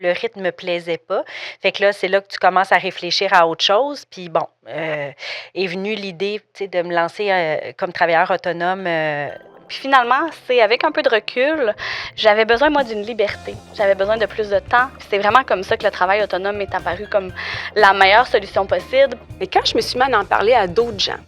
Le rythme me plaisait pas. Fait que là, c'est là que tu commences à réfléchir à autre chose. Puis bon, est venue l'idée, tu sais, de me lancer comme travailleur autonome. Puis finalement, c'est avec un peu de recul, j'avais besoin, moi, d'une liberté. J'avais besoin de plus de temps. Puis c'est vraiment comme ça que le travail autonome m'est apparu comme la meilleure solution possible. Mais quand je me suis mis à en parler à d'autres gens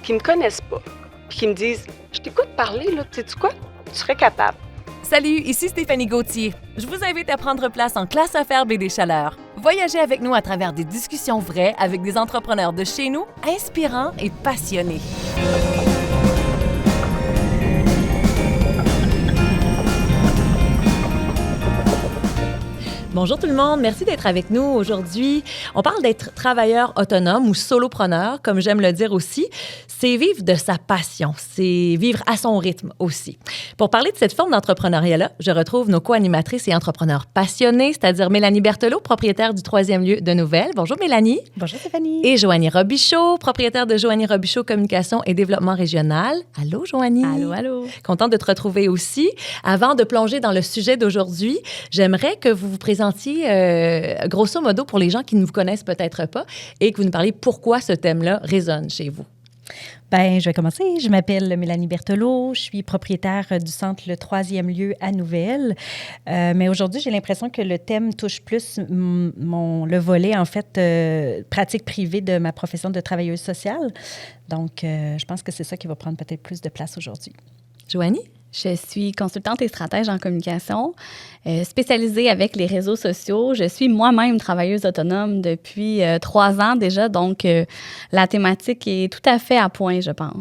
qui me connaissent pas, puis qui me disent « Je t'écoute parler, là, sais-tu quoi? Tu serais capable. » Salut, ici Stéphanie Gauthier. Je vous invite à prendre place en classe affaires BD Chaleur. Voyagez avec nous à travers des discussions vraies avec des entrepreneurs de chez nous, inspirants et passionnés. Bonjour tout le monde, merci d'être avec nous aujourd'hui. On parle d'être travailleur autonome ou solopreneur, comme j'aime le dire aussi. C'est vivre de sa passion, c'est vivre à son rythme aussi. Pour parler de cette forme d'entrepreneuriat-là, je retrouve nos co-animatrices et entrepreneurs passionnés, c'est-à-dire Mélanie Berthelot, propriétaire du 3e lieu de Nouvelles. Bonjour Mélanie. Bonjour Stéphanie. Et Joanie Robichaud, propriétaire de Joanie Robichaud Communication et Développement Régional. Allô Joanie. Allô, allô. Contente de te retrouver aussi. Avant de plonger dans le sujet d'aujourd'hui, j'aimerais que vous vous présentiez grosso modo pour les gens qui ne vous connaissent peut-être pas et que vous nous parliez pourquoi ce thème-là résonne chez vous. Bien, je vais commencer. Je m'appelle Mélanie Berthelot. Je suis propriétaire du centre Le 3e lieu à Nouvelles. Mais aujourd'hui, j'ai l'impression que le thème touche plus le volet, en fait, pratique privée de ma profession de travailleuse sociale. Donc, je pense que c'est ça qui va prendre peut-être plus de place aujourd'hui. Joanie? Je suis consultante et stratège en communication, spécialisée avec les réseaux sociaux. Je suis moi-même travailleuse autonome depuis 3 ans déjà, donc la thématique est tout à fait à point, je pense.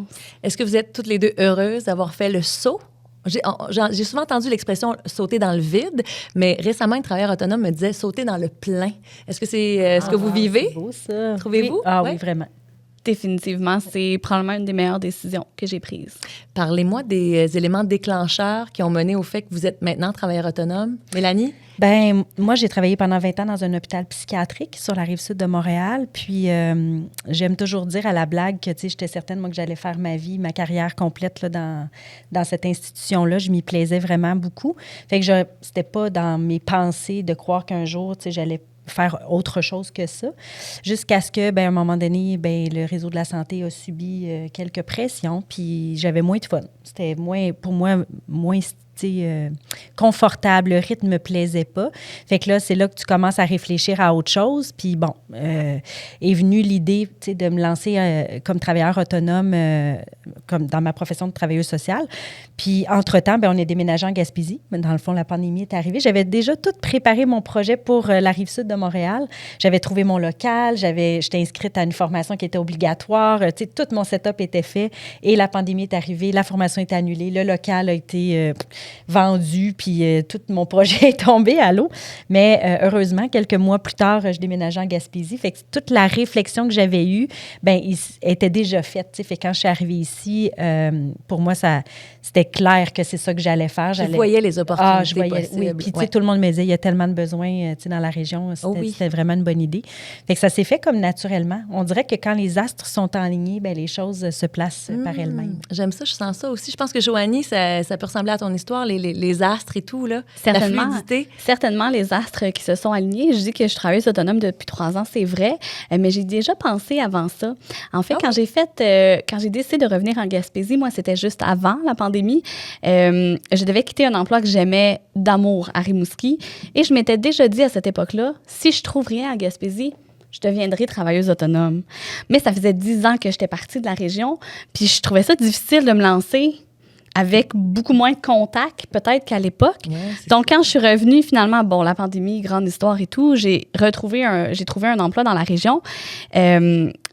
Est-ce que vous êtes toutes les deux heureuses d'avoir fait le saut? J'ai souvent entendu l'expression « sauter dans le vide », mais récemment, un travailleur autonome me disait « sauter dans le plein ». Est-ce que c'est ce que vous vivez? C'est beau, ça. Trouvez-vous? Oui. Ah ouais? oui, vraiment. Définitivement, c'est probablement une des meilleures décisions que j'ai prises. Parlez-moi des éléments déclencheurs qui ont mené au fait que vous êtes maintenant travailleur autonome. Mélanie? Bien, moi, j'ai travaillé pendant 20 ans dans un hôpital psychiatrique sur la Rive-Sud de Montréal. Puis, j'aime toujours dire à la blague que, tu sais, j'étais certaine, moi, que j'allais faire ma vie, ma carrière complète là, dans cette institution-là. Je m'y plaisais vraiment beaucoup. Fait que c'était pas dans mes pensées de croire qu'un jour, tu sais, j'allais faire autre chose que ça, jusqu'à ce que, à un moment donné, le réseau de la santé a subi quelques pressions, puis j'avais moins de fun. C'était pour moi, moins confortable, le rythme ne me plaisait pas. Fait que là, c'est là que tu commences à réfléchir à autre chose. Puis bon, est venue l'idée, de me lancer comme travailleur autonome, comme dans ma profession de travailleuse sociale. Puis entre-temps, on est déménagé en Gaspésie. Dans le fond, la pandémie est arrivée. J'avais déjà tout préparé mon projet pour la Rive-Sud de Montréal. J'avais trouvé mon local. J'étais inscrite à une formation qui était obligatoire. Tout mon setup était fait. Et la pandémie est arrivée. La formation est annulée. Le local a été vendu, puis tout mon projet est tombé à l'eau. Mais heureusement, quelques mois plus tard, je déménageais en Gaspésie. Fait que toute la réflexion que j'avais eue, était déjà faite. T'sais. Fait que quand je suis arrivée ici, pour moi, c'était clair que c'est ça que j'allais faire. Je voyais les opportunités je voyais, possibles. Oui, puis tout le monde me disait, il y a tellement de besoins dans la région. C'était vraiment une bonne idée. Fait que ça s'est fait comme naturellement. On dirait que quand les astres sont alignés, les choses se placent par elles-mêmes. J'aime ça, je sens ça aussi. Je pense que Joanie, ça peut ressembler à ton histoire, les astres et tout, là. Certainement, la fluidité. Certainement, les astres qui se sont alignés. Je dis que je suis travailleuse autonome depuis 3 ans, c'est vrai, mais j'ai déjà pensé avant ça. En fait, quand j'ai décidé de revenir en Gaspésie, moi, c'était juste avant la pandémie. Je devais quitter un emploi que j'aimais d'amour à Rimouski et je m'étais déjà dit à cette époque-là, si je trouve rien à Gaspésie, je deviendrai travailleuse autonome. Mais ça faisait 10 ans que j'étais partie de la région, puis je trouvais ça difficile de me lancer avec beaucoup moins de contacts, peut-être qu'à l'époque. Ouais, donc, quand je suis revenue, finalement, la pandémie, grande histoire et tout, j'ai trouvé un emploi dans la région.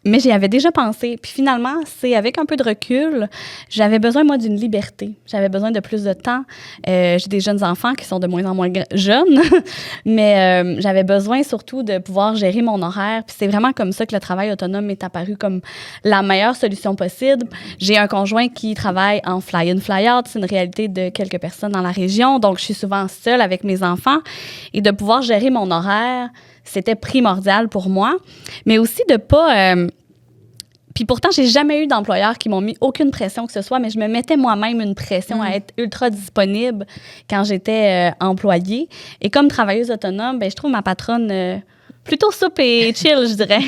Mais j'y avais déjà pensé. Puis finalement, c'est avec un peu de recul, j'avais besoin, moi, d'une liberté. J'avais besoin de plus de temps. J'ai des jeunes enfants qui sont de moins en moins jeunes, mais j'avais besoin surtout de pouvoir gérer mon horaire. Puis c'est vraiment comme ça que le travail autonome m'est apparu comme la meilleure solution possible. J'ai un conjoint qui travaille en fly-in, fly-out. C'est une réalité de quelques personnes dans la région. Donc, je suis souvent seule avec mes enfants. Et de pouvoir gérer mon horaire, c'était primordial pour moi. Mais aussi de pas Puis pourtant, j'ai jamais eu d'employeurs qui m'ont mis aucune pression que ce soit, mais je me mettais moi-même une pression à être ultra disponible quand j'étais employée. Et comme travailleuse autonome, ben, je trouve ma patronne plutôt souple et chill, je dirais.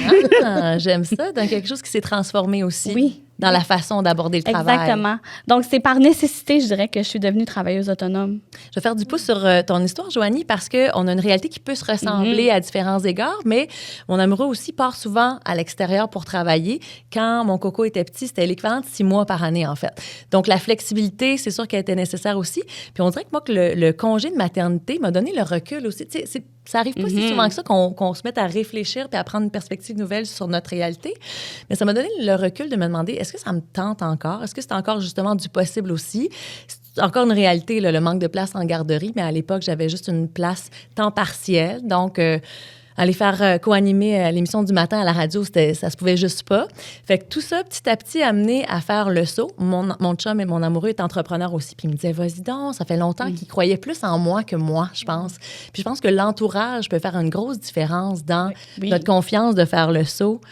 Ah, j'aime ça, dans quelque chose qui s'est transformé aussi. Oui. Dans la façon d'aborder le travail. Exactement. Donc, c'est par nécessité, je dirais, que je suis devenue travailleuse autonome. Je vais faire du pouce sur ton histoire, Joanie, parce qu'on a une réalité qui peut se ressembler à différents égards, mais mon amoureux aussi part souvent à l'extérieur pour travailler. Quand mon coco était petit, c'était l'équivalent de 6 mois par année, en fait. Donc, la flexibilité, c'est sûr qu'elle était nécessaire aussi. Puis on dirait que moi, que le congé de maternité m'a donné le recul aussi. Tu sais, ça arrive pas si souvent que ça qu'on se mette à réfléchir puis à prendre une perspective nouvelle sur notre réalité. Mais ça m'a donné le recul de me demander, est-ce que ça me tente encore? Est-ce que c'est encore justement du possible aussi? C'est encore une réalité, là, le manque de place en garderie, mais à l'époque, j'avais juste une place temps partiel. Donc, aller faire co-animer l'émission du matin à la radio, ça se pouvait juste pas. Fait que tout ça, petit à petit, a amené à faire le saut. Mon chum et mon amoureux est entrepreneur aussi, puis il me disait, vas-y donc, ça fait longtemps qu'il croyait plus en moi que moi, je pense. Puis je pense que l'entourage peut faire une grosse différence dans notre confiance de faire le saut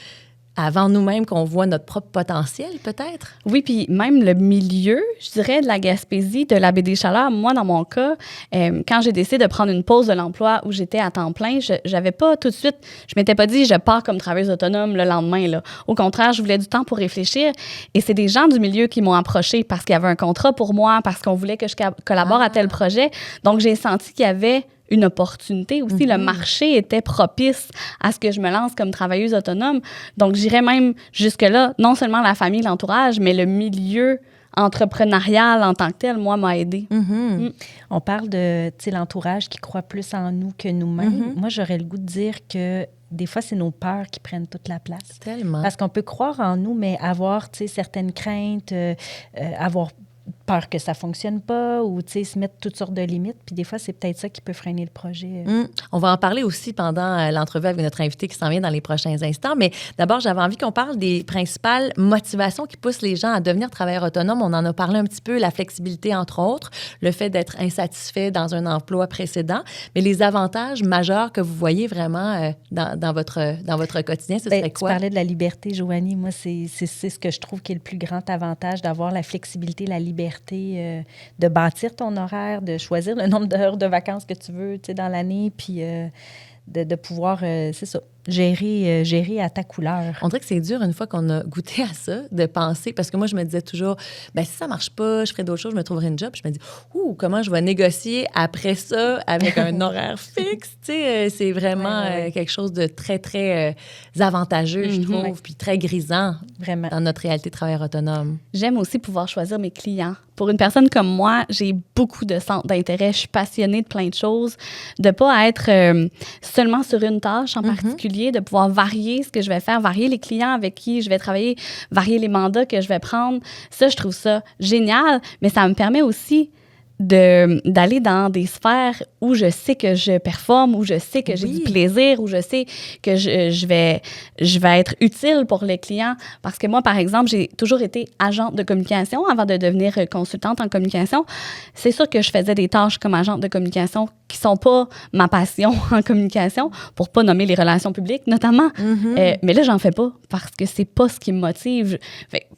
avant nous-mêmes qu'on voit notre propre potentiel, peut-être? Oui, puis même le milieu, je dirais, de la Gaspésie, de la baie des Chaleurs, moi, dans mon cas, quand j'ai décidé de prendre une pause de l'emploi où j'étais à temps plein, j'avais pas tout de suite, je m'étais pas dit, je pars comme travailleuse autonome le lendemain, là. Au contraire, je voulais du temps pour réfléchir. Et c'est des gens du milieu qui m'ont approché parce qu'il y avait un contrat pour moi, parce qu'on voulait que je collabore à tel projet. Donc, j'ai senti qu'il y avait une opportunité aussi. Le marché était propice à ce que je me lance comme travailleuse autonome. Donc, j'irais même jusque-là, non seulement la famille, l'entourage, mais le milieu entrepreneurial en tant que tel, moi, m'a aidée. On parle de l'entourage qui croit plus en nous que nous-mêmes. Moi, j'aurais le goût de dire que des fois, c'est nos peurs qui prennent toute la place. Tellement. Parce qu'on peut croire en nous, mais avoir certaines craintes, avoir peur que ça fonctionne pas ou se mettre toutes sortes de limites. Puis des fois, c'est peut-être ça qui peut freiner le projet. On va en parler aussi pendant l'entrevue avec notre invité qui s'en vient dans les prochains instants. Mais d'abord, j'avais envie qu'on parle des principales motivations qui poussent les gens à devenir travailleurs autonomes. On en a parlé un petit peu, la flexibilité, entre autres, le fait d'être insatisfait dans un emploi précédent. Mais les avantages majeurs que vous voyez vraiment dans votre quotidien, ce serait quoi? Tu parlais de la liberté, Joanie. Moi, c'est ce que je trouve qui est le plus grand avantage, d'avoir la flexibilité, la liberté de bâtir ton horaire, de choisir le nombre d'heures de vacances que tu veux dans l'année, puis de pouvoir, c'est ça, gérer à ta couleur. On dirait que c'est dur une fois qu'on a goûté à ça, de penser, parce que moi, je me disais toujours, si ça marche pas, je ferai d'autres choses, je me trouverai une job. Puis je me dis, comment je vais négocier après ça avec un horaire fixe? C'est vraiment quelque chose de très, très avantageux, je trouve, puis très grisant vraiment dans notre réalité de travailleur autonome. J'aime aussi pouvoir choisir mes clients. Pour une personne comme moi, j'ai beaucoup de centres d'intérêt. Je suis passionnée de plein de choses. De ne pas être seulement sur une tâche en particulier, de pouvoir varier ce que je vais faire, varier les clients avec qui je vais travailler, varier les mandats que je vais prendre. Ça, je trouve ça génial, mais ça me permet aussi d'aller dans des sphères où je sais que je performe, où je sais que j'ai du plaisir, où je sais que je vais être utile pour les clients. Parce que moi, par exemple, j'ai toujours été agente de communication avant de devenir consultante en communication. C'est sûr que je faisais des tâches comme agente de communication qui sont pas ma passion en communication, pour pas nommer les relations publiques, notamment. Mais là, j'en fais pas parce que c'est pas ce qui me motive.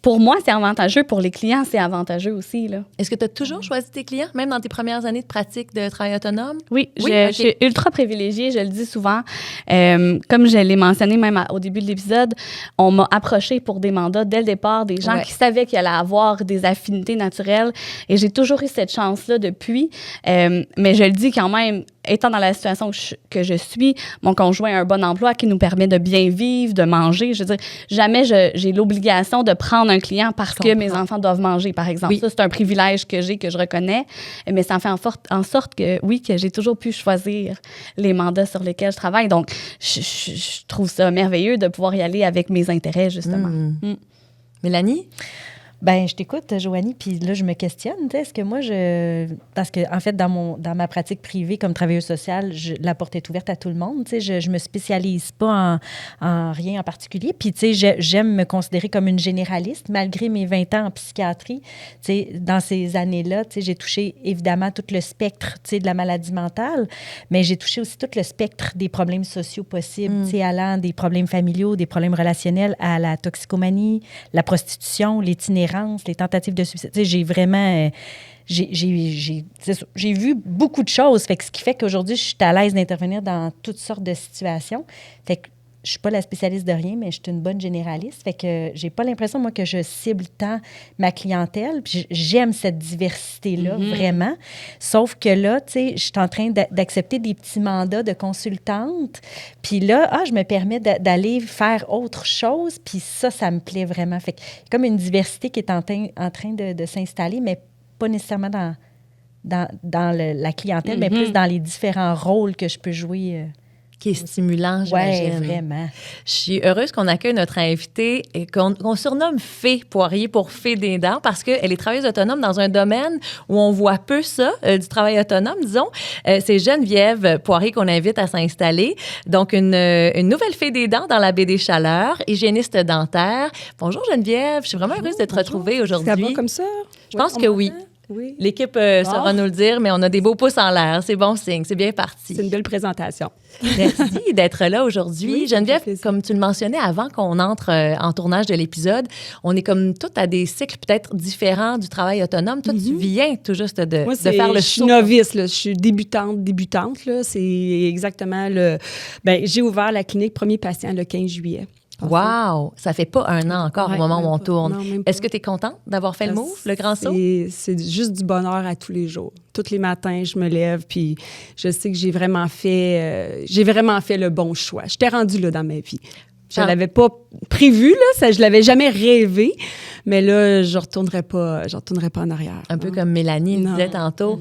Pour moi, c'est avantageux. Pour les clients, c'est avantageux aussi, là. Est-ce que tu as toujours choisi tes clients, même dans tes premières années de pratique de travail autonome? Oui, je suis ultra privilégiée, je le dis souvent. Comme je l'ai mentionné même au début de l'épisode, on m'a approché pour des mandats dès le départ, des gens qui savaient qu'il allait avoir des affinités naturelles. Et j'ai toujours eu cette chance-là depuis. Mais je le dis quand même, étant dans la situation que je suis, mon conjoint a un bon emploi qui nous permet de bien vivre, de manger. Je veux dire, jamais j'ai l'obligation de prendre un client parce que mes enfants doivent manger, par exemple. Ça, c'est un privilège que j'ai, que je reconnais. Mais ça fait en sorte que, que j'ai toujours pu choisir les mandats sur lesquels je travaille. Donc, je trouve ça merveilleux de pouvoir y aller avec mes intérêts, justement. Mélanie? Ben, je t'écoute, Joanie, puis là, je me questionne. Est-ce que moi, parce que, en fait, dans ma pratique privée comme travailleuse sociale, la porte est ouverte à tout le monde. Je me spécialise pas en rien en particulier. Puis, j'aime me considérer comme une généraliste, malgré mes 20 ans en psychiatrie. Dans ces années-là, j'ai touché évidemment tout le spectre de la maladie mentale, mais j'ai touché aussi tout le spectre des problèmes sociaux possibles, allant des problèmes familiaux, des problèmes relationnels à la toxicomanie, la prostitution, l'itinérance, les tentatives de suicide. J'ai vraiment... J'ai vu beaucoup de choses, ce qui fait qu'aujourd'hui, je suis à l'aise d'intervenir dans toutes sortes de situations. Fait que je suis pas la spécialiste de rien, mais je suis une bonne généraliste. Fait que j'ai pas l'impression, moi, que je cible tant ma clientèle. Puis j'aime cette diversité-là, vraiment. Sauf que là, tu sais, je suis en train d'accepter des petits mandats de consultante. Puis là, je me permets d'aller faire autre chose. Puis ça me plaît vraiment. Fait que comme une diversité qui est en train de s'installer, mais pas nécessairement dans la clientèle, mais plus dans les différents rôles que je peux jouer. Qui est stimulant, j'imagine. Oui, vraiment. Je suis heureuse qu'on accueille notre invitée et qu'on surnomme Fée Poirier pour Fée des dents parce qu'elle est travailleuse autonome dans un domaine où on voit peu ça, du travail autonome, disons. C'est Geneviève Poirier qu'on invite à s'installer. Donc, une nouvelle Fée des dents dans la baie des Chaleurs, hygiéniste dentaire. Bonjour Geneviève, je suis vraiment heureuse de te retrouver aujourd'hui. Ça va comme ça? Je pense que oui. Oui. L'équipe saura nous le dire, mais on a des beaux pouces en l'air. C'est bon signe, c'est bien parti. C'est une belle présentation. Merci d'être là aujourd'hui. Oui, Geneviève, comme tu le mentionnais avant qu'on entre en tournage de l'épisode, on est comme toutes à des cycles peut-être différents du travail autonome. Toi, tu viens tout juste de faire le saut. Je suis novice, là. Je suis débutante. Là. C'est exactement le... j'ai ouvert la clinique premier patient le 15 juillet. Wow! Ça fait pas un an encore au moment où on tourne. Non, est-ce que tu es contente d'avoir fait le move, le grand saut? C'est juste du bonheur à tous les jours. Tous les matins, je me lève, puis je sais que j'ai vraiment fait le bon choix. J'étais rendue là dans ma vie. Je ne l'avais pas prévu, là, je ne l'avais jamais rêvé, mais là, je ne retournerai pas en arrière. Un peu comme Mélanie le disait tantôt.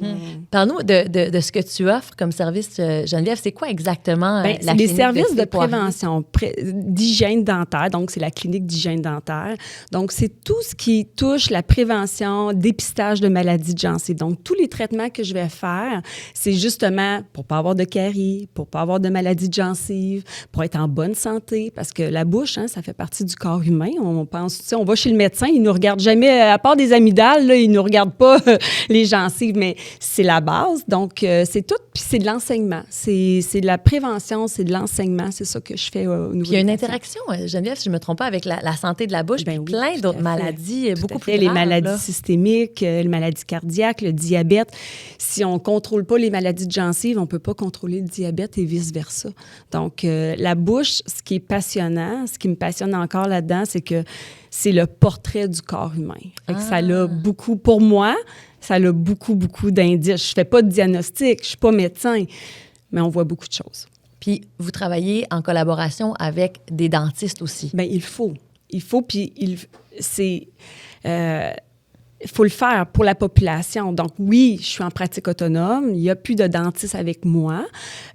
Parle-nous de ce que tu offres comme service, Geneviève. C'est quoi exactement la clinique? Les services de prévention, d'hygiène dentaire. Donc, c'est la clinique d'hygiène dentaire. Donc, c'est tout ce qui touche la prévention, dépistage de maladies de gencives. Donc, tous les traitements que je vais faire, c'est justement pour ne pas avoir de caries, pour ne pas avoir de maladies de gencives, pour être en bonne santé, parce que la bouche, ça fait partie du corps humain. On pense, on va chez le médecin, il nous regarde jamais, à part des amygdales, là, il nous regarde pas les gencives, mais c'est la base. Donc, c'est tout, puis c'est de l'enseignement. C'est de la prévention, c'est de l'enseignement. C'est ça que je fais au niveau. Puis il y a une interaction, Geneviève, si je ne me trompe pas, avec la santé de la bouche, puis plein d'autres maladies, beaucoup plus graves. Les maladies systémiques, les maladies cardiaques, le diabète. Si on ne contrôle pas les maladies de gencives, on ne peut pas contrôler le diabète et vice-versa. Donc, la bouche, ce qui est passionnant, ce qui me passionne encore là-dedans, c'est que c'est le portrait du corps humain. Ça a beaucoup, pour moi, ça a beaucoup, beaucoup d'indices. Je ne fais pas de diagnostic, je ne suis pas médecin, mais on voit beaucoup de choses. Puis, vous travaillez en collaboration avec des dentistes aussi. Bien, il faut, puis il faut le faire pour la population. Donc, oui, je suis en pratique autonome. Il n'y a plus de dentiste avec moi,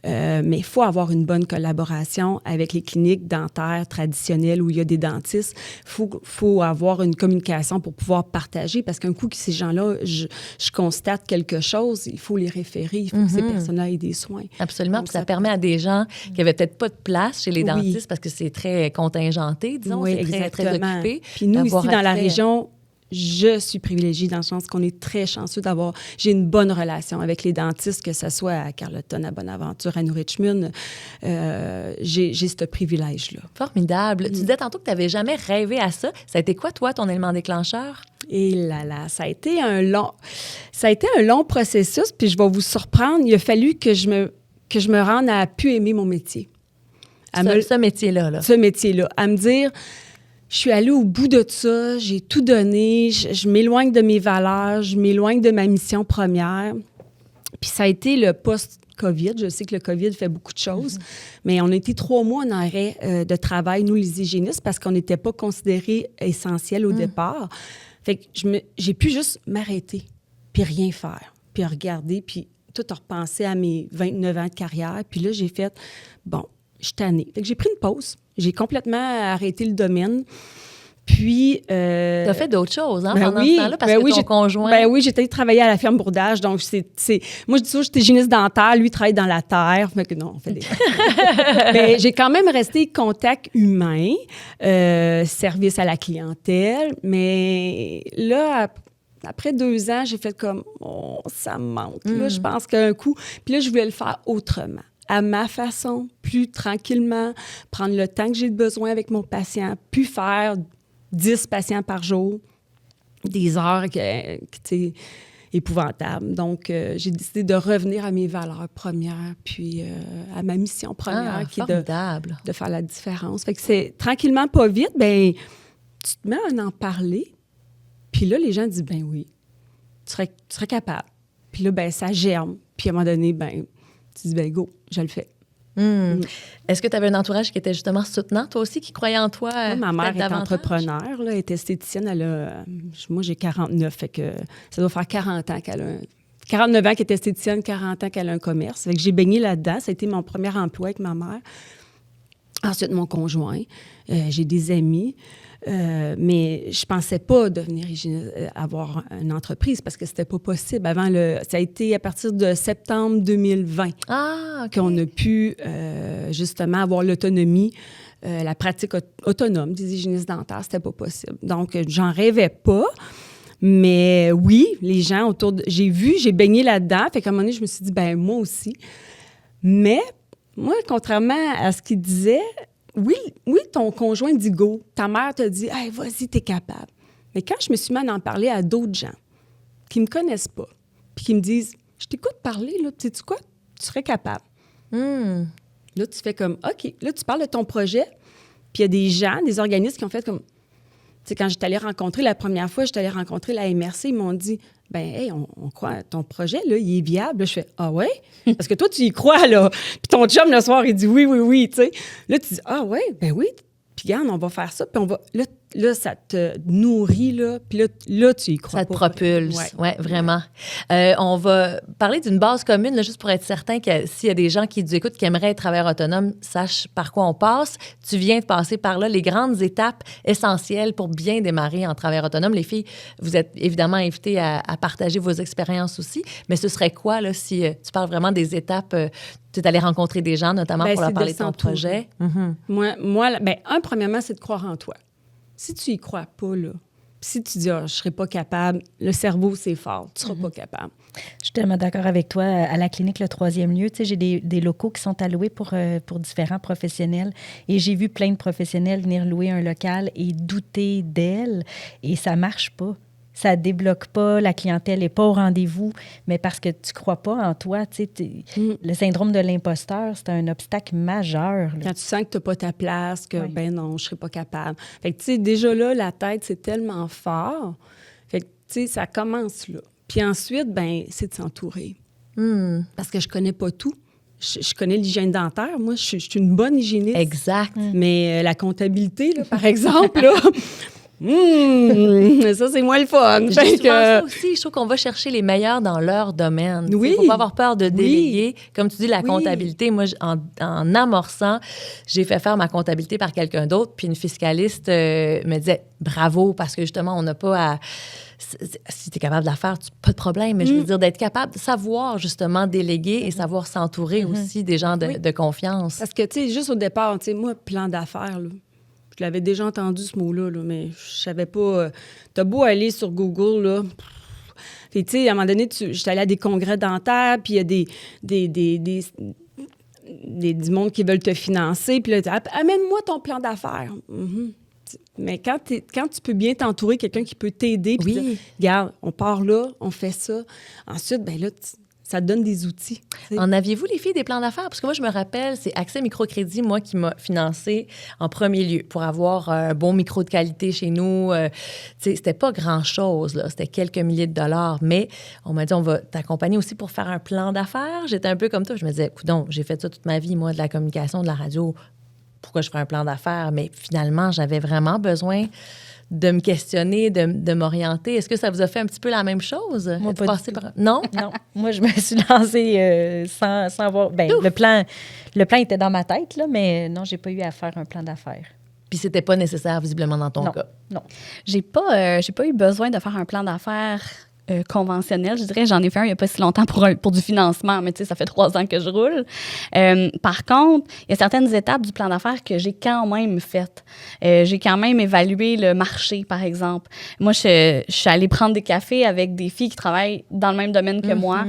mais il faut avoir une bonne collaboration avec les cliniques dentaires traditionnelles où il y a des dentistes. Il faut avoir une communication pour pouvoir partager parce qu'un coup que ces gens-là, je constate quelque chose, il faut les référer. Il faut que ces personnes-là aient des soins. Absolument. Donc, puis ça permet à des gens qui n'avaient peut-être pas de place chez les dentistes parce que c'est très contingenté, disons. Oui, c'est très occupé. Puis nous, ici, dans la région, je suis privilégiée dans le sens qu'on est très chanceux d'avoir... J'ai une bonne relation avec les dentistes, que ce soit à Carleton, à Bonaventure, à New Richmond. J'ai ce privilège-là. Formidable. Tu disais tantôt que tu n'avais jamais rêvé à ça. Ça a été quoi, toi, ton élément déclencheur? Et là, ça a été un long processus, puis je vais vous surprendre. Il a fallu que je me rende à plus aimer mon métier. Ce métier-là. Ce métier-là. À me dire... Je suis allée au bout de ça, j'ai tout donné, je m'éloigne de mes valeurs, je m'éloigne de ma mission première. Puis ça a été le post-COVID. Je sais que le COVID fait beaucoup de choses, mais on a été 3 mois en arrêt de travail, nous, les hygiénistes, parce qu'on n'était pas considérés essentiels au départ. Fait que j'ai pu juste m'arrêter, puis rien faire, puis regarder, puis tout repenser à mes 29 ans de carrière. Puis là, j'ai fait, je suis tannée. Fait que j'ai pris une pause. J'ai complètement arrêté le domaine. Puis... Tu as fait d'autres choses, hein, ben pendant oui, ce temps-là, parce ben que oui, ton conjoint... Ben oui, j'étais allée travailler à la ferme Bourdage, donc moi, je dis toujours, j'étais hygiéniste dentaire, lui, il travaille dans la terre. Fait que non, on fait des... Mais j'ai quand même resté contact humain, service à la clientèle, mais là, après 2 ans, j'ai fait comme, oh, ça me manque. Là, je pense qu'un coup, puis là, je voulais le faire autrement, à ma façon, plus tranquillement, prendre le temps que j'ai besoin avec mon patient, puis faire 10 patients par jour, des heures qui étaient épouvantables. Donc, j'ai décidé de revenir à mes valeurs premières, puis à ma mission première, qui est de faire la différence. Fait que c'est tranquillement, pas vite, bien, tu te mets à en parler, puis là, les gens disent, ben oui, tu serais capable. Puis là, ben ça germe. Puis à un moment donné, ben tu dis, ben go, je le fais. Est-ce que tu avais un entourage qui était justement soutenant, toi aussi, qui croyait en toi? Ma mère est davantage? entrepreneur, là, elle est esthéticienne. Moi, j'ai 49, fait que ça doit faire 40 ans qu'elle a 49 ans qu'elle est esthéticienne, 40 ans qu'elle a un commerce. Fait que j'ai baigné là-dedans. Ça a été mon premier emploi avec ma mère. Ensuite, mon conjoint. J'ai des amis. Mais je pensais pas devenir avoir une entreprise parce que c'était pas possible. Ça a été à partir de septembre 2020 qu'on a pu justement avoir l'autonomie, la pratique autonome des hygiénistes dentaires. C'était pas possible. Donc, j'en rêvais pas. Mais oui, les gens autour j'ai baigné là-dedans. Fait qu'à un moment donné, je me suis dit, ben moi aussi. Mais moi, contrairement à ce qu'il disait, oui, ton conjoint dit go. Ta mère te dit, hey, vas-y, t'es capable. Mais quand je me suis mis à en parler à d'autres gens qui me connaissent pas, puis qui me disent, je t'écoute parler, là, sais-tu quoi? Tu serais capable. Là, tu fais comme, OK. Là, tu parles de ton projet, puis il y a des gens, des organismes qui ont fait comme, tu sais, quand j'étais allée rencontrer la première fois, j'étais allée rencontrer la MRC, ils m'ont dit, ben, hey, on croit, ton projet, là, il est viable. Là, je fais, ah ouais? Parce que toi, tu y crois, là. Puis ton chum, le soir, il dit oui, tu sais. Là, tu dis, ah ouais, ben oui. Puis regarde, on va faire ça. Puis on va. Là, ça te nourrit, là. Puis là, tu y crois. Ça te propulse. Oui, vraiment. On va parler d'une base commune, là, juste pour être certain que s'il y a des gens qui nous écoutent, qui aimeraient être travailleurs autonomes, sachent par quoi on passe. Tu viens de passer par là, les grandes étapes essentielles pour bien démarrer en travailleur autonome. Les filles, vous êtes évidemment invitées à partager vos expériences aussi. Mais ce serait quoi, là, si tu parles vraiment des étapes... tu es allé rencontrer des gens, notamment pour leur parler de ton projet. Moi, premièrement, c'est de croire en toi. Si tu y crois pas, là, si tu dis, je serai pas capable, le cerveau, c'est fort, tu seras pas capable. Je suis tellement d'accord avec toi. À la clinique, le 3e lieu, tu sais, j'ai des locaux qui sont alloués pour différents professionnels. Et j'ai vu plein de professionnels venir louer un local et douter d'elle. Et ça marche pas. Ça débloque pas, la clientèle n'est pas au rendez-vous, mais parce que tu crois pas en toi, tu sais, le syndrome de l'imposteur, c'est un obstacle majeur. Là. Quand tu sens que tu n'as pas ta place, que ben non, je ne serai pas capable. Fait que, tu sais, déjà là, la tête, c'est tellement fort. Fait que, tu sais, ça commence là. Puis ensuite, ben c'est de s'entourer. Parce que je connais pas tout. Je connais l'hygiène dentaire. Moi, je suis une bonne hygiéniste. Exact. Mais la comptabilité, là, par exemple, là... ça, c'est moins le fun. Je dis souvent ça aussi. Je trouve qu'on va chercher les meilleurs dans leur domaine. Il ne faut pas avoir peur de déléguer. Comme tu dis, la comptabilité, moi, en amorçant, j'ai fait faire ma comptabilité par quelqu'un d'autre, puis une fiscaliste me disait « Bravo », parce que justement, on n'a pas à... Si tu es capable de la faire, pas de problème. Mais je veux dire, d'être capable de savoir justement déléguer et savoir s'entourer aussi des gens de confiance. Parce que, tu sais, juste au départ, tu sais, moi, plan d'affaires, là, je l'avais déjà entendu, ce mot-là, là, mais je savais pas... T'as beau aller sur Google, là... Puis, tu sais, à un moment donné, j'étais allée à des congrès dentaires, puis il y a du monde qui veulent te financer, puis là, tu dis, amène-moi ton plan d'affaires. Mais quand tu peux bien t'entourer, quelqu'un qui peut t'aider, puis dire, regarde, on part là, on fait ça. Ensuite, ben là, ça te donne des outils. T'sais. En aviez-vous, les filles, des plans d'affaires? Parce que moi, je me rappelle, c'est Accès Microcrédit, moi, qui m'a financé en premier lieu pour avoir un bon micro de qualité chez nous. C'était pas grand-chose, là. C'était quelques milliers de dollars. Mais on m'a dit, on va t'accompagner aussi pour faire un plan d'affaires. J'étais un peu comme toi. Je me disais, coudonc, j'ai fait ça toute ma vie, moi, de la communication, de la radio. Pourquoi je ferais un plan d'affaires? Mais finalement, j'avais vraiment besoin de me questionner, de m'orienter. Est-ce que ça vous a fait un petit peu la même chose? Moi, pas du tout. Non? Non. Moi, je me suis lancée sans voir... Bien, le plan était dans ma tête, là, mais non, j'ai pas eu à faire un plan d'affaires. Puis c'était pas nécessaire, visiblement, dans ton cas. Non. J'ai pas eu besoin de faire un plan d'affaires conventionnel. Je dirais, j'en ai fait un il n'y a pas si longtemps pour du financement, mais tu sais, ça fait 3 ans que je roule. Par contre, il y a certaines étapes du plan d'affaires que j'ai quand même faites. J'ai quand même évalué le marché, par exemple. Moi, je suis allée prendre des cafés avec des filles qui travaillent dans le même domaine que moi,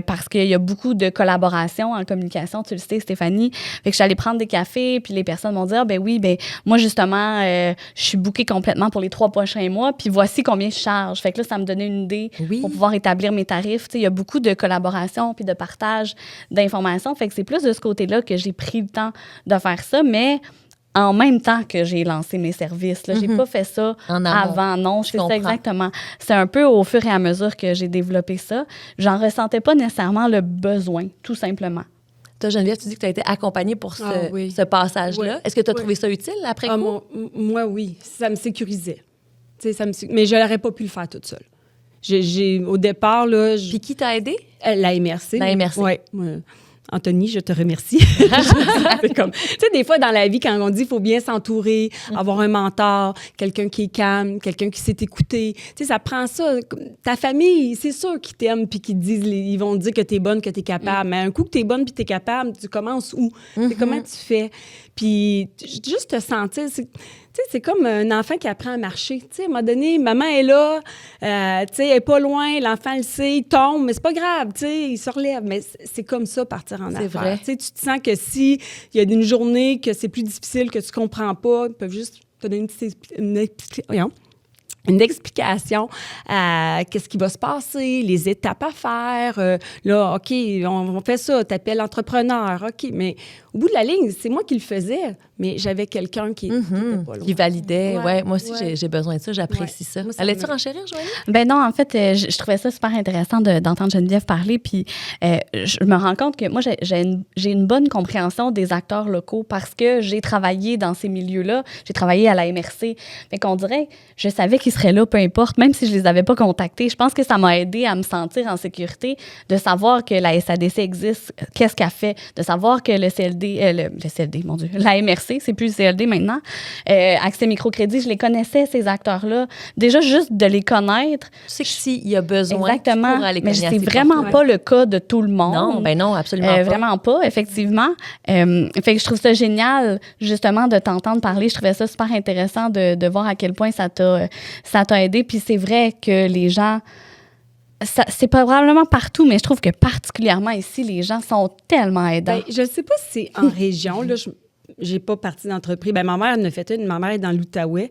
parce qu'il y a beaucoup de collaboration en communication, tu le sais, Stéphanie. Fait que je suis allée prendre des cafés, puis les personnes m'ont dit, ah ben oui, ben moi, justement, je suis bookée complètement pour les 3 prochains mois, puis voici combien je charge. Fait que là, ça me donnait une idée pour pouvoir établir mes tarifs. Tu sais, il y a beaucoup de collaboration puis de partage d'informations. Fait que c'est plus de ce côté-là que j'ai pris le temps de faire ça, mais en même temps que j'ai lancé mes services. Là. J'ai pas fait ça avant. Non, je fais ça exactement. C'est un peu au fur et à mesure que j'ai développé ça. J'en ressentais pas nécessairement le besoin, tout simplement. Toi, Geneviève, tu dis que tu as été accompagnée pour ce passage-là. Oui. Est-ce que tu as trouvé ça utile après coup? Moi, oui. Ça me sécurisait. Mais je n'aurais pas pu le faire toute seule. Au départ, là... Puis qui t'a aidé? La MRC. La MRC. Oui. Anthony, je te remercie. C'est comme, tu sais, des fois, dans la vie, quand on dit qu'il faut bien s'entourer, avoir un mentor, quelqu'un qui est calme, quelqu'un qui sait t'écouter, tu sais, ça prend ça. Ta famille, c'est sûr qu'ils t'aiment puis qu'ils ils vont te dire que t'es bonne, que t'es capable. Mais un coup que t'es bonne puis t'es capable, tu commences où? Comment tu fais? Puis juste te sentir... Tu sais, c'est comme un enfant qui apprend à marcher. Tu sais, à un moment donné, maman est là, tu sais, elle est pas loin, l'enfant le sait, il tombe, mais c'est pas grave, tu sais, il se relève. Mais c'est comme ça, partir en affaires. C'est vrai. Tu sais, tu te sens que si il y a une journée que c'est plus difficile, que tu comprends pas, ils peuvent juste te donner une explication à qu'est-ce qui va se passer, les étapes à faire. Là, OK, on fait ça, t'appelles l'entrepreneur, OK, mais au bout de la ligne, c'est moi qui le faisais, mais j'avais quelqu'un qui était pas loin. Qui validait. Moi aussi, j'ai besoin de ça, j'apprécie ça. Allais-tu renchérir, Joanie? Ben non, en fait, je trouvais ça super intéressant d'entendre Geneviève parler, puis je me rends compte que moi, j'ai une bonne compréhension des acteurs locaux parce que j'ai travaillé dans ces milieux-là, j'ai travaillé à la MRC, fait qu'on dirait, je savais qu'ils seraient là, peu importe, même si je les avais pas contactés. Je pense que ça m'a aidé à me sentir en sécurité, de savoir que la SADC existe, qu'est-ce qu'elle fait, de savoir que le CLD, le CLD, mon Dieu, la MRC, c'est plus le CLD maintenant, Accès Microcrédit, je les connaissais, ces acteurs-là. Déjà, juste de les connaître. Tu sais que s'il y a besoin, exactement, tu pourras aller mais cogner à c'est ces vraiment portes-là. pas le cas de tout le monde. Non, ben non, absolument pas. Vraiment pas, effectivement. Fait que je trouve ça génial, justement, de t'entendre parler. Je trouvais ça super intéressant de voir à quel point ça t'a aidé. Puis c'est vrai que les gens... c'est probablement partout, mais je trouve que particulièrement ici, les gens sont tellement aidants. Ben, je ne sais pas si c'est en région. Là, je n'ai pas parti d'entreprise. Ben, ma mère en a fait une. Ma mère est dans l'Outaouais.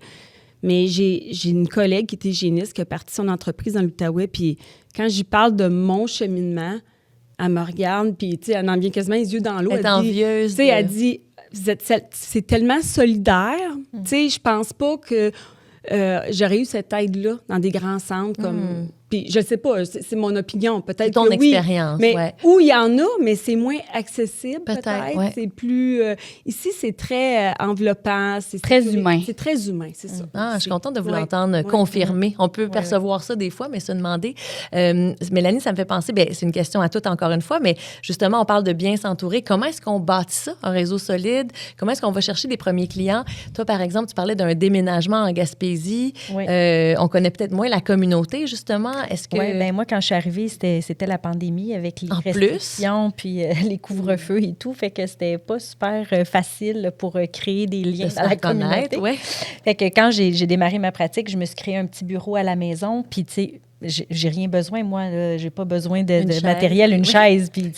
Mais j'ai une collègue qui est hygiéniste qui a parti son entreprise dans l'Outaouais. Puis quand j'y parle de mon cheminement, elle me regarde, puis elle en vient quasiment les yeux dans l'eau. Elle est envieuse. Elle dit, c'est tellement solidaire. Tu sais, je pense pas que j'aurais eu cette aide-là dans des grands centres comme... Puis je sais pas, c'est mon opinion. Peut-être c'est ton que oui, expérience, mais où il y en a, mais c'est moins accessible peut-être. Ouais. C'est plus... ici, c'est très enveloppant. C'est très humain. C'est très humain, c'est ça. Je suis contente de vous l'entendre confirmer. On peut percevoir ça des fois, mais se demander. Mélanie, ça me fait penser, c'est une question à toutes encore une fois, mais justement, on parle de bien s'entourer. Comment est-ce qu'on bâtit ça, un réseau solide? Comment est-ce qu'on va chercher des premiers clients? Toi, par exemple, tu parlais d'un déménagement en Gaspésie. Oui. On connaît peut-être moins la communauté, justement. Est-ce que... Oui, bien moi, quand je suis arrivée, c'était la pandémie avec les restrictions, puis les couvre-feux et tout. Fait que c'était pas super facile pour créer des liens dans la communauté. Ouais. Fait que quand j'ai démarré ma pratique, je me suis créé un petit bureau à la maison. Puis, tu sais, j'ai rien besoin, moi. Là. J'ai pas besoin de matériel, une chaise. Puis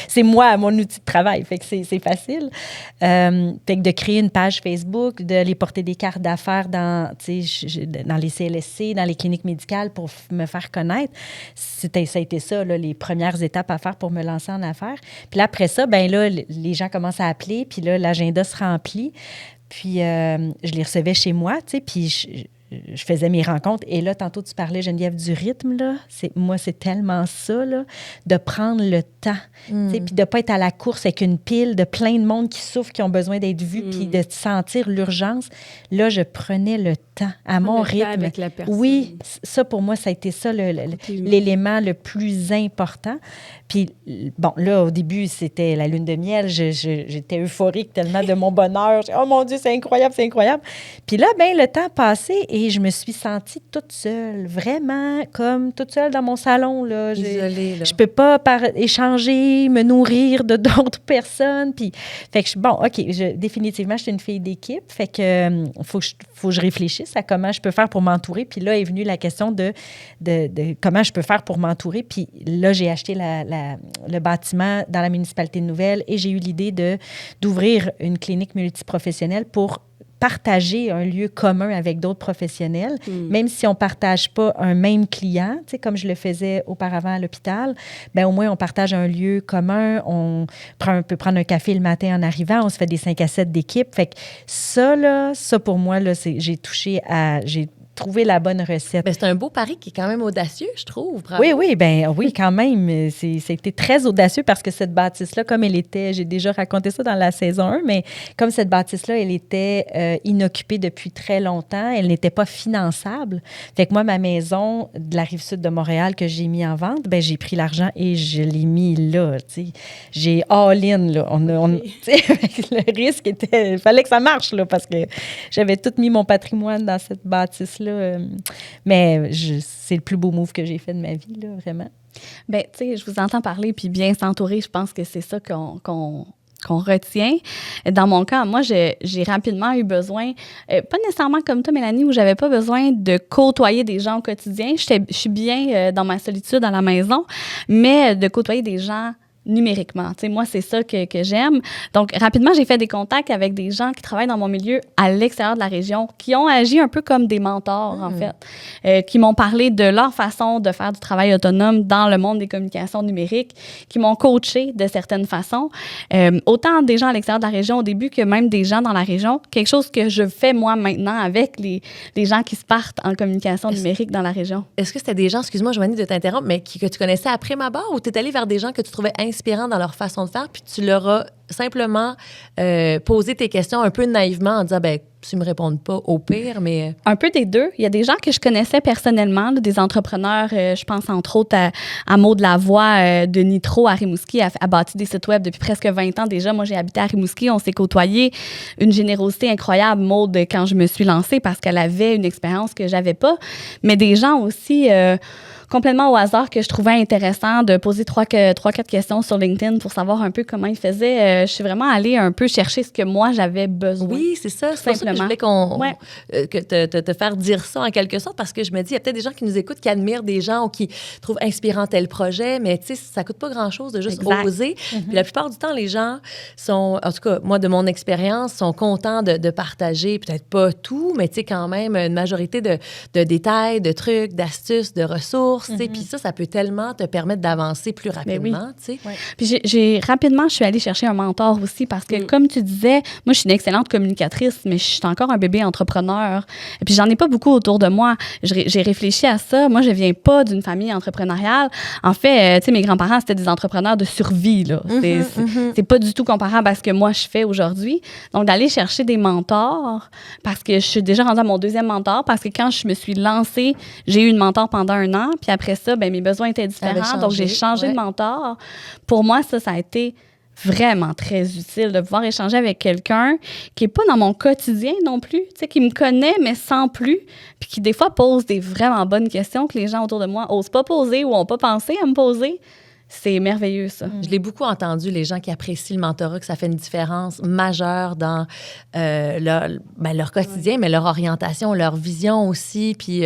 c'est moi, mon outil de travail. Fait que c'est facile. Fait que de créer une page Facebook, de les porter des cartes d'affaires dans les CLSC, dans les cliniques médicales pour me faire connaître. Ça a été ça, là, les premières étapes à faire pour me lancer en affaires. Puis là, après ça, ben là, les gens commencent à appeler. Puis là, l'agenda se remplit. Puis je les recevais chez moi, tu sais. Puis je faisais mes rencontres. Et là, tantôt, tu parlais, Geneviève, du rythme, là. Moi, c'est tellement ça, là, de prendre le temps. Puis de ne pas être à la course avec une pile de plein de monde qui souffrent, qui ont besoin d'être vus, puis de sentir l'urgence. Là, je prenais le temps à mon rythme. Avec la personne. Oui, ça, pour moi, ça a été ça, l'élément le plus important. Puis, bon, là, au début, c'était la lune de miel. J'étais euphorique tellement de mon bonheur. Oh mon Dieu, c'est incroyable, c'est incroyable. Puis là, bien, le temps passait et je me suis sentie toute seule, vraiment comme toute seule dans mon salon. Là. Isolée, là. Je peux pas échanger, me nourrir de d'autres personnes. Puis, fait que, bon, OK, définitivement, je suis une fille d'équipe. Fait que faut que je réfléchisse à comment je peux faire pour m'entourer. Puis là est venue la question de comment je peux faire pour m'entourer. Puis là, j'ai acheté le bâtiment dans la municipalité de Nouvelle et j'ai eu l'idée d'ouvrir une clinique multiprofessionnelle pour partager un lieu commun avec d'autres professionnels, même si on ne partage pas un même client, tu sais, comme je le faisais auparavant à l'hôpital, bien, au moins, on partage un lieu commun, on peut prendre un café le matin en arrivant, on se fait des 5 à 7 d'équipe. Fait que ça, pour moi, là, j'ai trouvé la bonne recette. Bien, c'est un beau pari qui est quand même audacieux, je trouve. Bravo. Oui, quand même. C'était très audacieux parce que cette bâtisse-là, comme elle était, j'ai déjà raconté ça dans la saison 1, mais comme cette bâtisse-là, elle était inoccupée depuis très longtemps, elle n'était pas finançable. Fait que moi, ma maison de la Rive-Sud de Montréal que j'ai mis en vente, bien, j'ai pris l'argent et je l'ai mis là, tu sais. J'ai all-in, là. Le risque était... Il fallait que ça marche, là, parce que j'avais tout mis mon patrimoine dans cette bâtisse-là. Mais c'est le plus beau move que j'ai fait de ma vie, là, vraiment. Bien, tu sais, je vous entends parler, puis bien s'entourer, je pense que c'est ça qu'on retient. Dans mon cas, moi, j'ai rapidement eu besoin, pas nécessairement comme toi, Mélanie, où j'avais pas besoin de côtoyer des gens au quotidien. Je suis bien dans ma solitude à la maison, mais de côtoyer des gens numériquement. Tu sais, moi, c'est ça que j'aime. Donc, rapidement, j'ai fait des contacts avec des gens qui travaillent dans mon milieu à l'extérieur de la région, qui ont agi un peu comme des mentors, en fait, qui m'ont parlé de leur façon de faire du travail autonome dans le monde des communications numériques, qui m'ont coaché de certaines façons. Autant des gens à l'extérieur de la région au début que même des gens dans la région. Quelque chose que je fais, moi, maintenant, avec les gens qui se partent en communication numérique dans la région. Est-ce que c'était des gens, excuse-moi, Joanie, de t'interrompre, mais que tu connaissais après ma barre ou tu es allée vers des gens que tu trouvais inspirants dans leur façon de faire, puis tu leur as simplement posé tes questions un peu naïvement en disant, ben s'ils me répondent pas, au pire, mais... Un peu des deux. Il y a des gens que je connaissais personnellement, là, des entrepreneurs, je pense entre autres à Maud Lavoie de Nitro à Rimouski, a bâti des sites web depuis presque 20 ans déjà. Moi, j'ai habité à Rimouski, on s'est côtoyés. Une générosité incroyable, Maud, quand je me suis lancée, parce qu'elle avait une expérience que j'avais pas. Mais des gens aussi... complètement au hasard que je trouvais intéressant de poser 3-4 questions sur LinkedIn pour savoir un peu comment ils faisaient. Je suis vraiment allée un peu chercher ce que moi, j'avais besoin. Oui, c'est ça. C'est pour ça que je voulais te faire dire ça en quelque sorte, parce que je me dis, il y a peut-être des gens qui nous écoutent, qui admirent des gens ou qui trouvent inspirant tel projet, mais tu sais, ça coûte pas grand-chose de juste oser. Puis la plupart du temps, les gens sont, en tout cas, moi, de mon expérience, sont contents de partager, peut-être pas tout, mais tu sais, quand même, une majorité de détails, de trucs, d'astuces, de ressources. Puis ça peut tellement te permettre d'avancer plus rapidement. Oui. Puis rapidement, je suis allée chercher un mentor aussi parce que, comme tu disais, moi, je suis une excellente communicatrice, mais je suis encore un bébé entrepreneur. Et puis, j'en ai pas beaucoup autour de moi. J'ai réfléchi à ça. Moi, je viens pas d'une famille entrepreneuriale. En fait, tu sais, mes grands-parents, c'était des entrepreneurs de survie, là. C'est pas du tout comparable à ce que moi, je fais aujourd'hui. Donc, d'aller chercher des mentors, parce que je suis déjà rendue à mon 2e mentor, parce que quand je me suis lancée, j'ai eu une mentor pendant 1 an, puis après ça, ben, mes besoins étaient différents, donc j'ai changé de mentor. Pour moi, ça a été vraiment très utile de pouvoir échanger avec quelqu'un qui n'est pas dans mon quotidien non plus, tu sais, qui me connaît, mais sans plus, puis qui, des fois, pose des vraiment bonnes questions que les gens autour de moi n'osent pas poser ou n'ont pas pensé à me poser. C'est merveilleux, ça. Je l'ai beaucoup entendu, les gens qui apprécient le mentorat, que ça fait une différence majeure dans leur quotidien, mais leur orientation, leur vision aussi. Puis,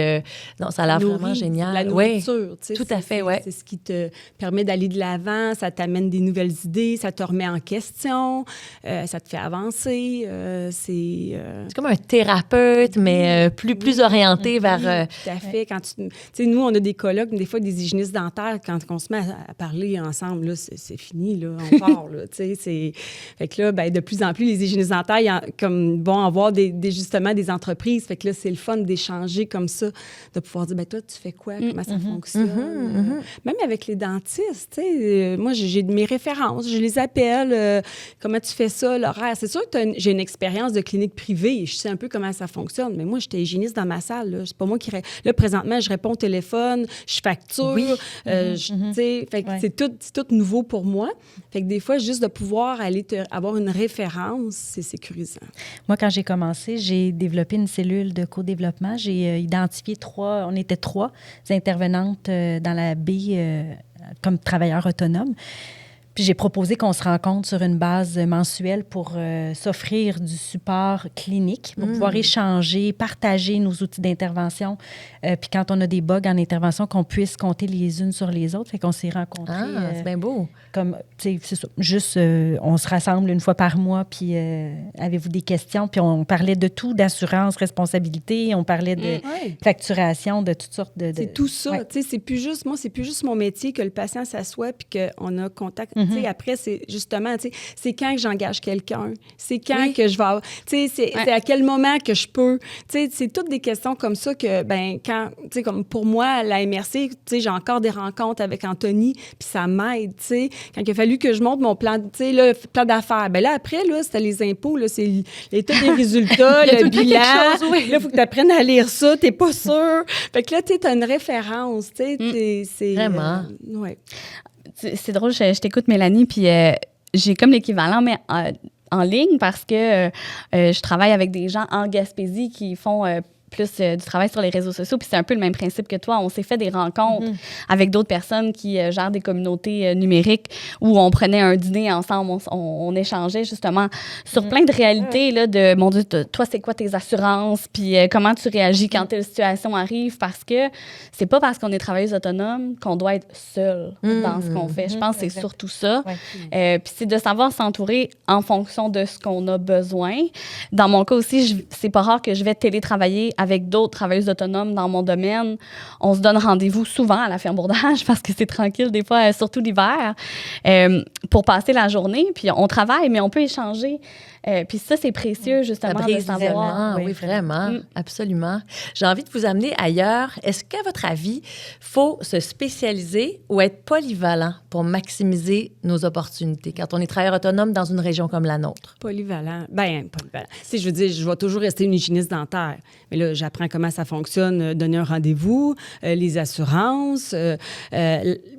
non, ça a l'air vraiment génial. La nourriture, tu sais. Tout à fait, oui. C'est ce qui te permet d'aller de l'avant, ça t'amène des nouvelles idées, ça te remet en question, ça te fait avancer. C'est comme un thérapeute, mais plus orienté vers... Tout à fait. Quand tu sais, nous, on a des colloques, des fois des hygiénistes dentaires, quand on se met à parler parler ensemble, là, c'est fini, là, on part, là, tu sais, Fait que là, ben, de plus en plus, les hygiénistes dentaires, comme vont avoir justement des entreprises, fait que là, c'est le fun d'échanger comme ça, de pouvoir dire, ben toi, tu fais quoi, comment ça fonctionne? Même avec les dentistes, tu sais, moi, j'ai mes références, je les appelle, comment tu fais ça, l'horaire? C'est sûr que j'ai une expérience de clinique privée, je sais un peu comment ça fonctionne, mais moi, j'étais hygiéniste dans ma salle, là, c'est pas moi qui... Là, présentement, je réponds au téléphone, je facture, tu sais, fait que c'est tout nouveau pour moi. Fait que des fois, juste de pouvoir aller avoir une référence, c'est sécurisant. Moi, quand j'ai commencé, j'ai développé une cellule de co-développement. J'ai identifié on était 3 intervenantes dans la baie comme travailleurs autonomes. Puis j'ai proposé qu'on se rencontre sur une base mensuelle pour s'offrir du support clinique, pour pouvoir échanger, partager nos outils d'intervention. Puis quand on a des bugs en intervention, qu'on puisse compter les unes sur les autres. Fait qu'on s'est rencontrés. C'est bien beau. Comme, tu sais, c'est ça. Juste, on se rassemble une fois par mois, puis avez-vous des questions? Puis on parlait de tout, d'assurance, responsabilité, on parlait de facturation, de toutes sortes de... C'est tout ça. Tu sais, c'est plus juste mon métier que le patient s'assoit puis qu'on a contact. Tu sais, après, c'est justement, tu sais, c'est quand que j'engage quelqu'un, c'est quand que je vais... Tu sais, c'est à quel moment que je peux... Tu sais, c'est toutes des questions comme ça que, ben quand... Tu sais, comme pour moi, à la MRC, tu sais, j'ai encore des rencontres avec Anthony, puis ça m'aide, tu sais. Quand il a fallu que je monte mon plan, tu sais, le plan d'affaires, ben là, après, là, c'était les impôts, là, c'est l'état des résultats, le bilan. Là, il faut que tu apprennes à lire ça, t'es pas sûr. Fait que là, tu sais, t'as une référence, tu sais, c'est... Vraiment. Ouais. C'est drôle, je t'écoute, Mélanie, puis j'ai comme l'équivalent, mais en ligne, parce que je travaille avec des gens en Gaspésie qui font plus du travail sur les réseaux sociaux, puis c'est un peu le même principe que toi. On s'est fait des rencontres avec d'autres personnes qui gèrent des communautés numériques où on prenait un dîner ensemble, on échangeait justement sur plein de réalités, là, de, mon Dieu, toi, c'est quoi tes assurances, puis comment tu réagis quand telle situation arrive, parce que c'est pas parce qu'on est travailleuse autonome qu'on doit être seul dans ce qu'on fait. Je pense que c'est surtout ça. Puis c'est de savoir s'entourer en fonction de ce qu'on a besoin. Dans mon cas aussi, c'est pas rare que je vais télétravailler avec d'autres travailleuses autonomes dans mon domaine. On se donne rendez-vous souvent à la ferme Bourdage parce que c'est tranquille des fois, surtout l'hiver, pour passer la journée. Puis on travaille, mais on peut échanger. Puis ça, c'est précieux, justement, de savoir. Oui, vraiment, absolument. J'ai envie de vous amener ailleurs. Est-ce qu'à votre avis, il faut se spécialiser ou être polyvalent pour maximiser nos opportunités quand on est travailleur autonome dans une région comme la nôtre? Polyvalent. Bien, polyvalent. Si je veux dire, je vais toujours rester une hygiéniste dentaire. Mais là, j'apprends comment ça fonctionne, donner un rendez-vous, les assurances,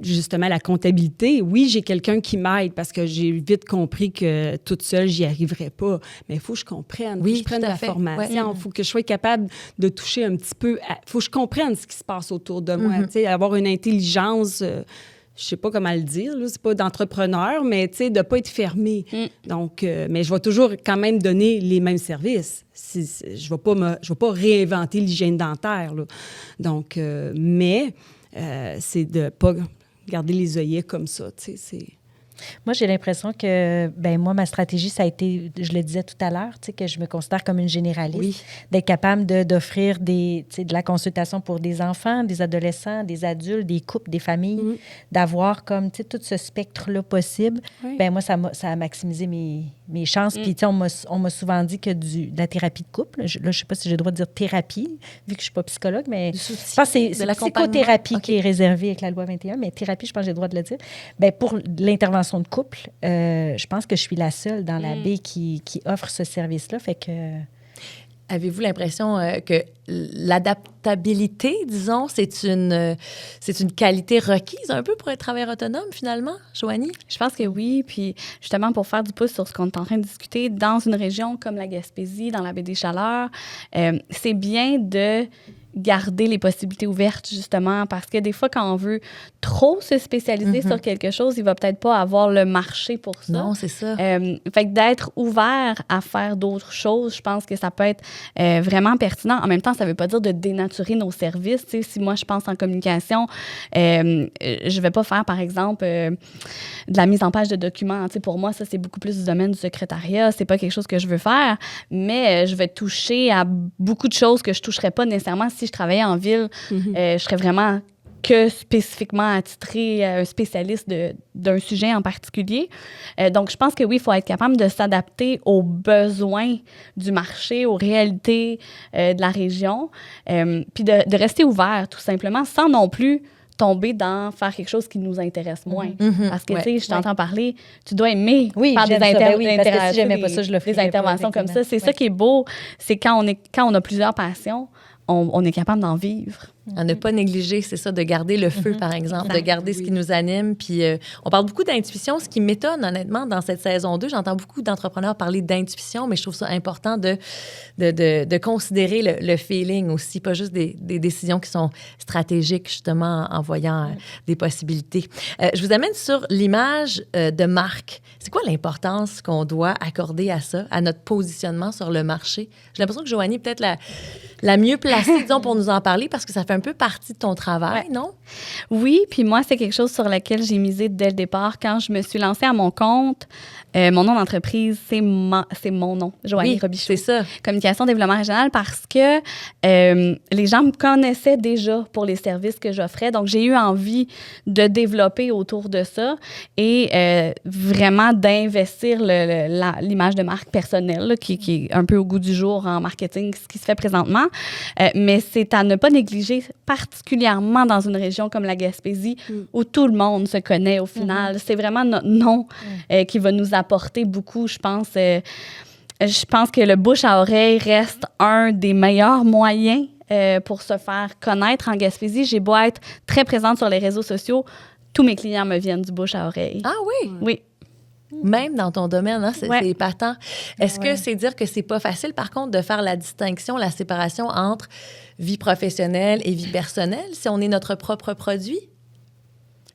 justement la comptabilité. Oui, j'ai quelqu'un qui m'aide parce que j'ai vite compris que toute seule, j'y arriverais pas. Mais il faut que je comprenne, faut que je prenne la formation, il faut que je sois capable de toucher un petit peu, il faut que je comprenne ce qui se passe autour de moi, tu sais, avoir une intelligence, je sais pas comment le dire, là, c'est pas d'entrepreneur, mais tu sais, de pas être fermé. Donc, mais je vais toujours quand même donner les mêmes services. Je vais pas réinventer l'hygiène dentaire, là. Donc, mais c'est de pas garder les œillets comme ça, tu sais, c'est... Moi, j'ai l'impression que, moi, ma stratégie, ça a été, je le disais tout à l'heure, tu sais, que je me considère comme une généraliste, d'être capable d'offrir de la consultation pour des enfants, des adolescents, des adultes, des couples, des familles, d'avoir comme, tu sais, tout ce spectre-là possible. Moi, ça a maximisé mes chances. Puis, tu sais, on m'a souvent dit que de la thérapie de couple, là, je ne sais pas si j'ai le droit de dire thérapie, vu que je ne suis pas psychologue, mais je pense que c'est la psychothérapie qui est réservée avec la loi 21, mais thérapie, je pense que j'ai le droit de le dire. Pour l'intervention de couple, je pense que je suis la seule dans la baie qui offre ce service-là. Fait que... Avez-vous l'impression que l'adaptabilité, disons, c'est une qualité requise un peu pour être travailleur autonome, finalement, Joanie? Je pense que oui. Puis, justement, pour faire du pouce sur ce qu'on est en train de discuter, dans une région comme la Gaspésie, dans la baie des Chaleurs, c'est bien de garder les possibilités ouvertes, justement, parce que des fois, quand on veut trop se spécialiser sur quelque chose, il va peut-être pas avoir le marché pour ça. Non, c'est ça. Fait que d'être ouvert à faire d'autres choses, je pense que ça peut être vraiment pertinent. En même temps, ça veut pas dire de dénaturer nos services. Tu sais, si moi, je pense en communication, je vais pas faire, par exemple, de la mise en page de documents. Tu sais, pour moi, ça, c'est beaucoup plus du domaine du secrétariat. C'est pas quelque chose que je veux faire, mais je vais toucher à beaucoup de choses que je toucherais pas nécessairement si je travaillais en ville. Je serais vraiment que spécifiquement attitré un spécialiste d'un sujet en particulier. Donc, je pense que oui, il faut être capable de s'adapter aux besoins du marché, aux réalités de la région, puis de rester ouvert, tout simplement, sans non plus tomber dans faire quelque chose qui nous intéresse moins. Parce que, tu sais, je t'entends parler, tu dois aimer faire des parce que si j'aimais pas ça, je le ferais des interventions comme ça. C'est ça qui est beau, c'est quand on a plusieurs passions, on est capable d'en vivre. À ne pas négliger, c'est ça, de garder le feu, par exemple, de garder ce qui nous anime. Puis on parle beaucoup d'intuition, ce qui m'étonne, honnêtement, dans cette saison 2. J'entends beaucoup d'entrepreneurs parler d'intuition, mais je trouve ça important de considérer le feeling aussi, pas juste des décisions qui sont stratégiques, justement, en voyant des possibilités. Je vous amène sur l'image de marque. C'est quoi l'importance qu'on doit accorder à ça, à notre positionnement sur le marché? J'ai l'impression que Joanie est peut-être la mieux placée, disons, pour nous en parler, parce que ça fait un peu partie de ton travail, non? Oui, puis moi, c'est quelque chose sur lequel j'ai misé dès le départ. Quand je me suis lancée à mon compte, mon nom d'entreprise, c'est mon nom, Joanie Robichaud. C'est ça. Communication développement régional, parce que les gens me connaissaient déjà pour les services que j'offrais. Donc, j'ai eu envie de développer autour de ça et vraiment d'investir l'image de marque personnelle, là, qui est un peu au goût du jour en marketing, ce qui se fait présentement. Mais c'est à ne pas négliger, particulièrement dans une région comme la Gaspésie, où tout le monde se connaît au final. C'est vraiment notre nom qui va nous apporter beaucoup, je pense. Je pense que le bouche à oreille reste un des meilleurs moyens pour se faire connaître en Gaspésie. J'ai beau être très présente sur les réseaux sociaux, tous mes clients me viennent du bouche à oreille. Ah oui? Oui. Même dans ton domaine, hein, c'est épatant. Est-ce que c'est dire que c'est pas facile, par contre, de faire la distinction, la séparation entre vie professionnelle et vie personnelle si on est notre propre produit?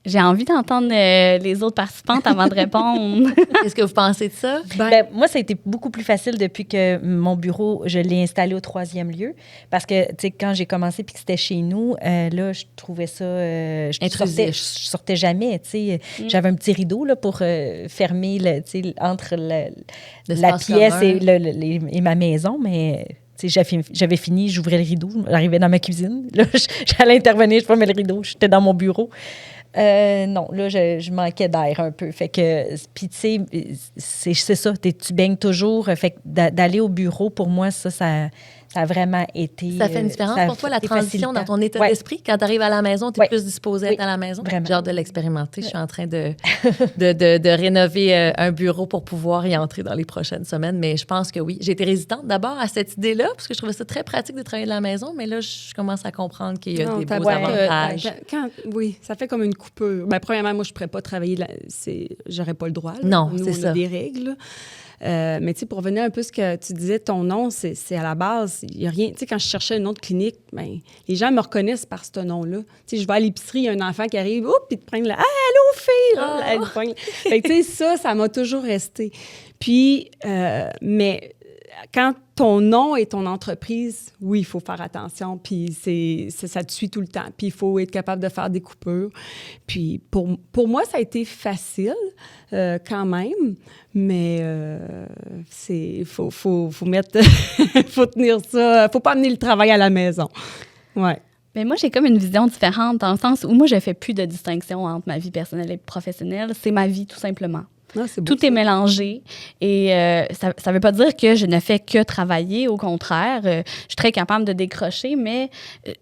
J'ai envie d'entendre les autres participantes avant de répondre. Qu'est-ce que vous pensez de ça? Moi, ça a été beaucoup plus facile depuis que mon bureau, je l'ai installé au 3e lieu. Parce que, tu sais, quand j'ai commencé puis que c'était chez nous, là, je trouvais ça... je sortais jamais, tu sais. J'avais un petit rideau là, pour fermer entre la pièce et ma maison, mais... J'avais fini, j'ouvrais le rideau, j'arrivais dans ma cuisine. Là, j'allais intervenir, je fermais le rideau, j'étais dans mon bureau. Non, là, je manquais d'air un peu. Fait que, puis tu sais, c'est ça, tu baignes toujours. Fait que d'aller au bureau, pour moi, ça a vraiment été... Ça fait une différence pour toi, la transition dans ton état d'esprit? Quand tu arrives à la maison, tu es plus disposée à être à la maison? Vraiment. J'ai hâte de l'expérimenter. Je suis en train de rénover un bureau pour pouvoir y entrer dans les prochaines semaines. Mais je pense que oui. J'ai été résistante d'abord à cette idée-là, parce que je trouvais ça très pratique de travailler de la maison. Mais là, je commence à comprendre qu'il y a des beaux avantages. Oui, ça fait comme une coupure. Premièrement, moi, je ne pourrais pas travailler. J'aurais pas le droit. Là. Non, nous, c'est ça. On a des règles. Mais tu sais, pour revenir un peu à ce que tu disais, ton nom, c'est à la base, il n'y a rien. Tu sais, quand je cherchais un nom de clinique, les gens me reconnaissent par ce nom-là. Tu sais, je vais à l'épicerie, il y a un enfant qui arrive, puis te prend allô, fille! Fait que tu sais, ça m'a toujours resté. Puis, mais quand ton nom et ton entreprise, oui, il faut faire attention, puis ça te suit tout le temps. Puis il faut être capable de faire des coupures. Puis pour moi, ça a été facile quand même, mais il faut mettre... faut tenir ça. Faut pas amener le travail à la maison. Ouais. Mais moi, j'ai comme une vision différente dans le sens où moi, je fais plus de distinction entre ma vie personnelle et professionnelle. C'est ma vie, tout simplement. Ah, c'est beau, tout est mélangé et ça ne veut pas dire que je ne fais que travailler. Au contraire, je suis très capable de décrocher, mais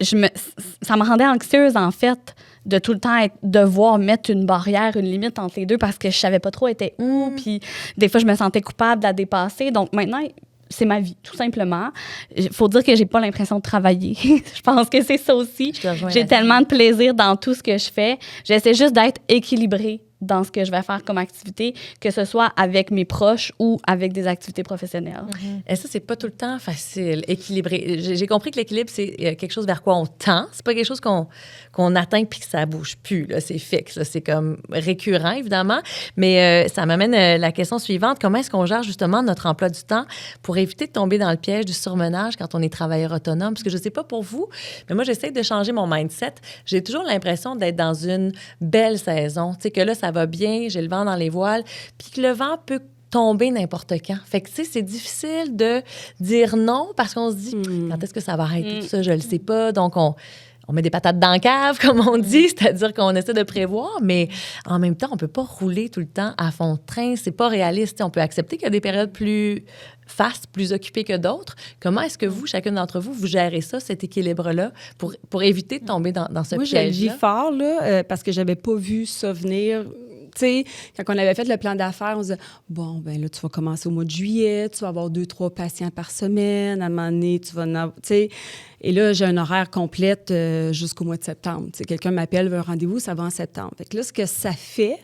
ça me rendait anxieuse, en fait, de tout le temps devoir mettre une barrière, une limite entre les deux parce que je ne savais pas trop était où. Puis des fois, je me sentais coupable de la dépasser. Donc maintenant, c'est ma vie, tout simplement. Il faut dire que j'ai pas l'impression de travailler. Je pense que c'est ça aussi. J'ai tellement de plaisir dans tout ce que je fais. J'essaie juste d'être équilibrée dans ce que je vais faire comme activité, que ce soit avec mes proches ou avec des activités professionnelles. Et ça, c'est pas tout le temps facile, équilibré. J'ai compris que l'équilibre, c'est quelque chose vers quoi on tend. C'est pas quelque chose qu'on atteint puis que ça bouge plus. Là. C'est fixe. Là. C'est comme récurrent, évidemment. Mais ça m'amène la question suivante. Comment est-ce qu'on gère justement notre emploi du temps pour éviter de tomber dans le piège du surmenage quand on est travailleur autonome? Parce que je sais pas pour vous, mais moi, j'essaie de changer mon mindset. J'ai toujours l'impression d'être dans une belle saison. Tu sais, que là, ça va bien, j'ai le vent dans les voiles, puis que le vent peut tomber n'importe quand. Fait que, tu sais, c'est difficile de dire non parce qu'on se dit, quand est-ce que ça va arrêter tout ça? Je le sais pas. Donc, on met des patates dans la cave, comme on dit, c'est-à-dire qu'on essaie de prévoir, mais en même temps, on ne peut pas rouler tout le temps à fond de train. C'est pas réaliste. On peut accepter qu'il y a des périodes plus fastes, plus occupées que d'autres. Comment est-ce que vous, chacune d'entre vous, vous gérez ça, cet équilibre-là, pour éviter de tomber dans ce piège-là? Moi, je le vis fort, là, parce que j'avais pas vu ça venir. Tu sais, quand on avait fait le plan d'affaires, on se disait, bon, ben là, tu vas commencer au mois de juillet, tu vas avoir 2-3 patients par semaine, à un moment donné, tu vas en avoir, tu sais. Et là, j'ai un horaire complète jusqu'au mois de septembre. Tu sais, quelqu'un m'appelle, veut un rendez-vous, ça va en septembre. Fait que là, ce que ça fait,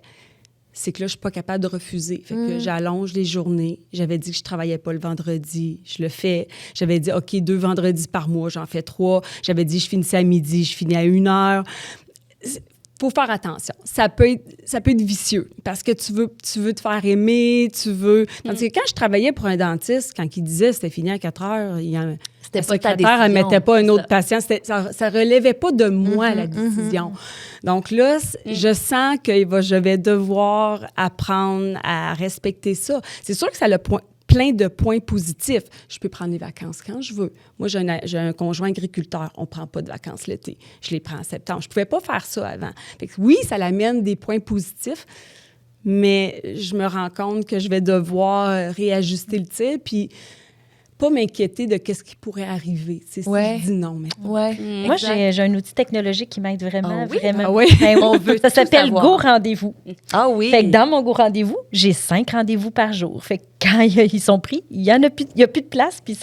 c'est que là, je suis pas capable de refuser. Fait que j'allonge les journées. J'avais dit que je travaillais pas le vendredi. Je le fais. J'avais dit, OK, 2 vendredis par mois, j'en fais 3. J'avais dit, je finissais à midi, je finis à 1h. Faut faire attention. Ça peut être vicieux parce que tu veux te faire aimer, tu veux... Tandis que quand je travaillais pour un dentiste, quand il disait que c'était fini à 4 heures, c'était la secrétaire, elle ne mettait pas un autre patient. Ça relevait pas de moi, la décision. Donc là, je sens que je vais devoir apprendre à respecter ça. C'est sûr que ça a plein de points positifs. Je peux prendre des vacances quand je veux. Moi, j'ai un conjoint agriculteur. On ne prend pas de vacances l'été. Je les prends en septembre. Je ne pouvais pas faire ça avant. Fait que oui, ça l'amène des points positifs, mais je me rends compte que je vais devoir réajuster le tir, puis pas m'inquiéter de qu'est-ce qui pourrait arriver. Si je dis non maintenant. Moi, j'ai un outil technologique qui m'aide vraiment, vraiment. Ah oui? On veut ça s'appelle Go Rendez-vous. Ah oui? Fait que dans mon Go Rendez-vous, j'ai 5 rendez-vous par jour. Fait que quand ils sont pris, il n'y a plus de place, puis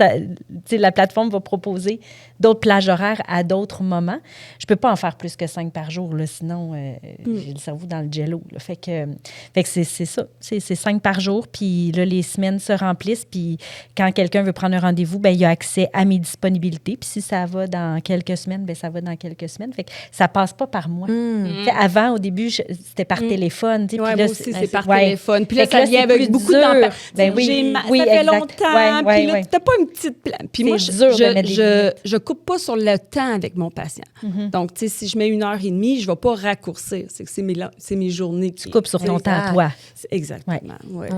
la plateforme va proposer d'autres plages horaires à d'autres moments. Je ne peux pas en faire plus que 5 par jour, là, sinon j'ai le cerveau dans le jello. Là. Fait que c'est ça. C'est 5 par jour, puis là, les semaines se remplissent, puis quand quelqu'un veut prendre un rendez-vous, ben, il a accès à mes disponibilités. Puis si ça va dans quelques semaines, ben, ça va dans quelques semaines. Fait que ça passe pas par moi. Avant, au début, c'était par téléphone. Oui, moi aussi, c'est par téléphone. Puis là, ça vient avec beaucoup d'empathie. Ben oui, ça fait longtemps. Puis là, t'as pas une petite plan. Puis moi, je coupe pas sur le temps avec mon patient. Donc, tu sais, si je mets 1h30, je vais pas raccourcir. C'est que c'est mes journées. Tu coupes sur ton temps à toi. Exactement. Ouais.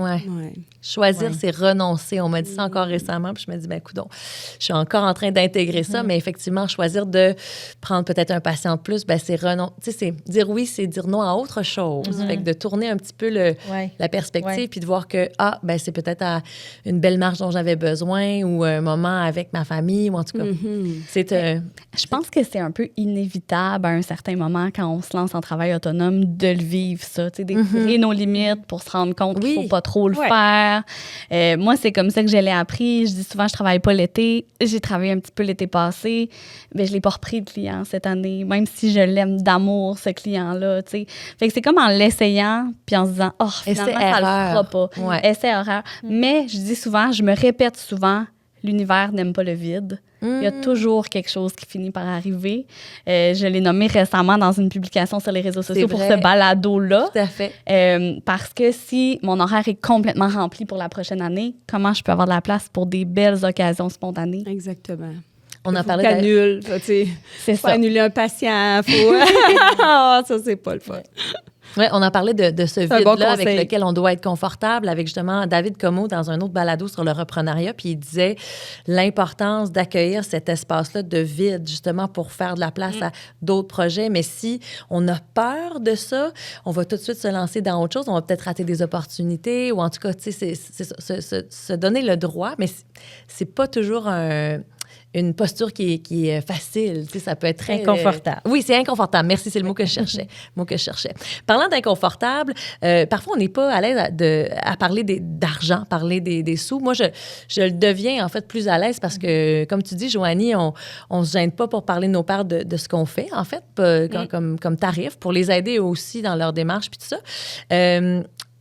Choisir, c'est renoncer. On m'a dit ça encore récemment, puis je me dis, ben coudonc, je suis encore en train d'intégrer ça, mais effectivement, choisir de prendre peut-être un patient de plus, ben c'est renoncer. Tu sais, c'est dire oui, c'est dire non à autre chose. Fait que de tourner un petit peu la perspective, puis de voir que, ben c'est peut-être à une belle marche dont j'avais besoin ou un moment avec ma famille, ou en tout cas, Je pense que c'est un peu inévitable à un certain moment, quand on se lance en travail autonome, de le vivre, ça, tu sais, d'étirer nos limites pour se rendre compte qu'il ne faut pas trop le faire. Moi, c'est comme ça que je l'ai appris. Je dis souvent, je ne travaille pas l'été. J'ai travaillé un petit peu l'été passé, mais je ne l'ai pas repris de client cette année, même si je l'aime d'amour, ce client-là, tu sais. Fait que c'est comme en l'essayant, puis en se disant, finalement, ça le fera pas. Essai-erreur. Mais je dis souvent, je me répète souvent, l'univers n'aime pas le vide. Il y a toujours quelque chose qui finit par arriver. Je l'ai nommé récemment dans une publication sur les réseaux sociaux pour ce balado-là. Tout à fait. Parce que si mon horaire est complètement rempli pour la prochaine année, comment je peux avoir de la place pour des belles occasions spontanées? Exactement. On a parlé d'annule. C'est ça. Faut annuler un patient. Ça, c'est pas le fun. Oui, on a parlé de ce vide-là avec lequel on doit être confortable, avec justement David Comeau dans un autre balado sur le reprenariat, puis il disait l'importance d'accueillir cet espace-là de vide, justement, pour faire de la place à d'autres projets. Mais si on a peur de ça, on va tout de suite se lancer dans autre chose, on va peut-être rater des opportunités, ou en tout cas, tu sais, se donner le droit, mais c'est pas toujours une posture qui est facile. Tu sais, ça peut être très... Inconfortable. Oui, c'est inconfortable. Merci, c'est le mot que je cherchais. Parlant d'inconfortable, parfois, on n'est pas à l'aise à parler d'argent, parler des sous. Moi, je le deviens, en fait, plus à l'aise parce que, comme tu dis, Joanie, on ne se gêne pas pour parler de nos pairs de ce qu'on fait, en fait, comme tarif, pour les aider aussi dans leur démarche, puis tout ça.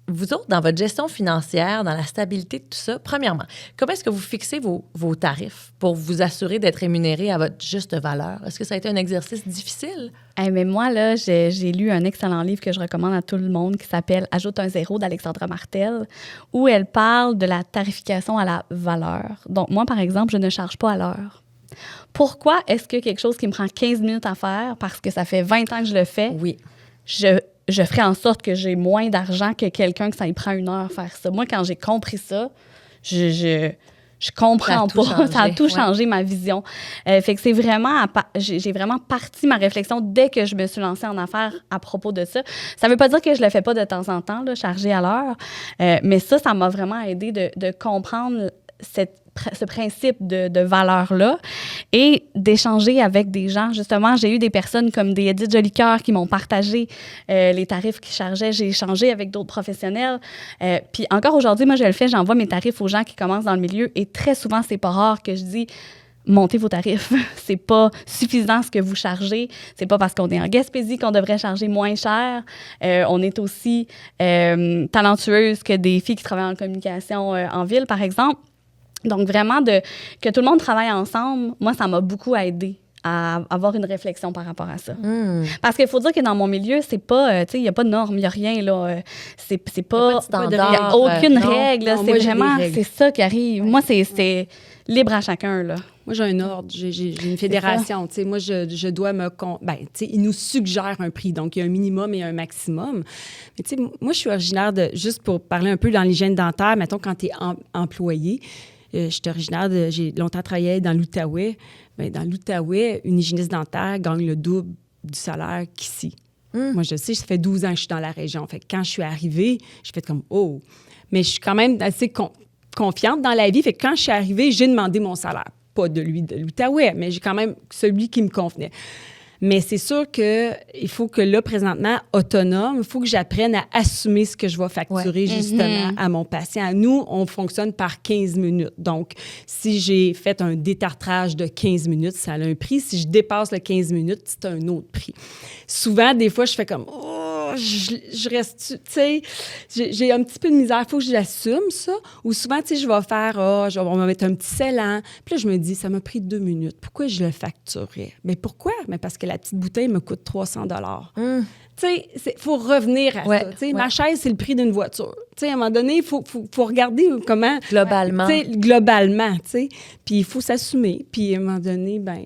Vous autres, dans votre gestion financière, dans la stabilité de tout ça, premièrement, comment est-ce que vous fixez vos tarifs pour vous assurer d'être rémunéré à votre juste valeur? Est-ce que ça a été un exercice difficile? Mais moi, là, j'ai lu un excellent livre que je recommande à tout le monde qui s'appelle « Ajoute un zéro » d'Alexandra Martel, où elle parle de la tarification à la valeur. Donc, moi, par exemple, je ne charge pas à l'heure. Pourquoi est-ce que quelque chose qui me prend 15 minutes à faire, parce que ça fait 20 ans que je le fais, je ferai en sorte que j'ai moins d'argent que quelqu'un que ça y prend 1 heure faire ça. Moi, quand j'ai compris ça, je je comprends Ça a tout pas. changé, Ça a tout changé, ma vision. Fait que c'est vraiment, j'ai vraiment parti ma réflexion dès que je me suis lancée en affaires à propos de ça. Ça veut pas dire que je le fais pas de temps en temps, là, chargé à l'heure, mais ça m'a vraiment aidé de comprendre ce principe de valeur-là et d'échanger avec des gens. Justement, j'ai eu des personnes comme des Edith Jolicoeur qui m'ont partagé les tarifs qu'ils chargeaient. J'ai échangé avec d'autres professionnels. Puis encore aujourd'hui, moi, je le fais, j'envoie mes tarifs aux gens qui commencent dans le milieu et très souvent, c'est pas rare que je dis montez vos tarifs. C'est pas suffisant ce que vous chargez. C'est pas parce qu'on est en Gaspésie qu'on devrait charger moins cher. On est aussi talentueuse que des filles qui travaillent en communication en ville, par exemple. Donc, vraiment, que tout le monde travaille ensemble, moi, ça m'a beaucoup aidé à avoir une réflexion par rapport à ça. Parce qu'il faut dire que dans mon milieu, c'est pas, tu sais, il n'y a pas de normes, il n'y a rien, là. C'est pas... Il n'y a aucune règle, non, c'est vraiment, c'est ça qui arrive. Moi, c'est libre à chacun, là. Moi, j'ai un ordre, j'ai une fédération. Tu sais, moi, je dois me... tu sais, ils nous suggèrent un prix. Donc, il y a un minimum et un maximum. Mais tu sais, moi, je suis originaire de... Juste pour parler un peu dans l'hygiène dentaire, mettons, quand tu es employé, je suis originaire j'ai longtemps travaillé dans l'Outaouais. Bien, dans l'Outaouais, une hygiéniste dentaire gagne le double du salaire qu'ici. Moi, je sais, ça fait 12 ans que je suis dans la région. Fait que quand je suis arrivée, j'ai fait comme « Oh! » Mais je suis quand même assez confiante dans la vie. Fait que quand je suis arrivée, j'ai demandé mon salaire. Pas de l'Outaouais, mais j'ai quand même celui qui me convenait. Mais c'est sûr qu'il faut que là, présentement, autonome, il faut que j'apprenne à assumer ce que je vais facturer justement à mon patient. Nous, on fonctionne par 15 minutes. Donc, si j'ai fait un détartrage de 15 minutes, ça a un prix. Si je dépasse le 15 minutes, c'est un autre prix. Souvent, des fois, je fais comme... je reste, tu sais, j'ai un petit peu de misère, il faut que je l'assume, ça. Ou souvent, tu sais, je vais faire, on va mettre un petit scellant. Puis là, je me dis, ça m'a pris 2 minutes. Pourquoi je le facturais? Mais pourquoi? Mais parce que la petite bouteille me coûte 300 $. Tu sais, il faut revenir à ça. Tu sais, ma chaise, c'est le prix d'une voiture. Tu sais, à un moment donné, il faut regarder comment... Globalement. Tu sais, globalement, tu sais. Puis il faut s'assumer. Puis à un moment donné, bien,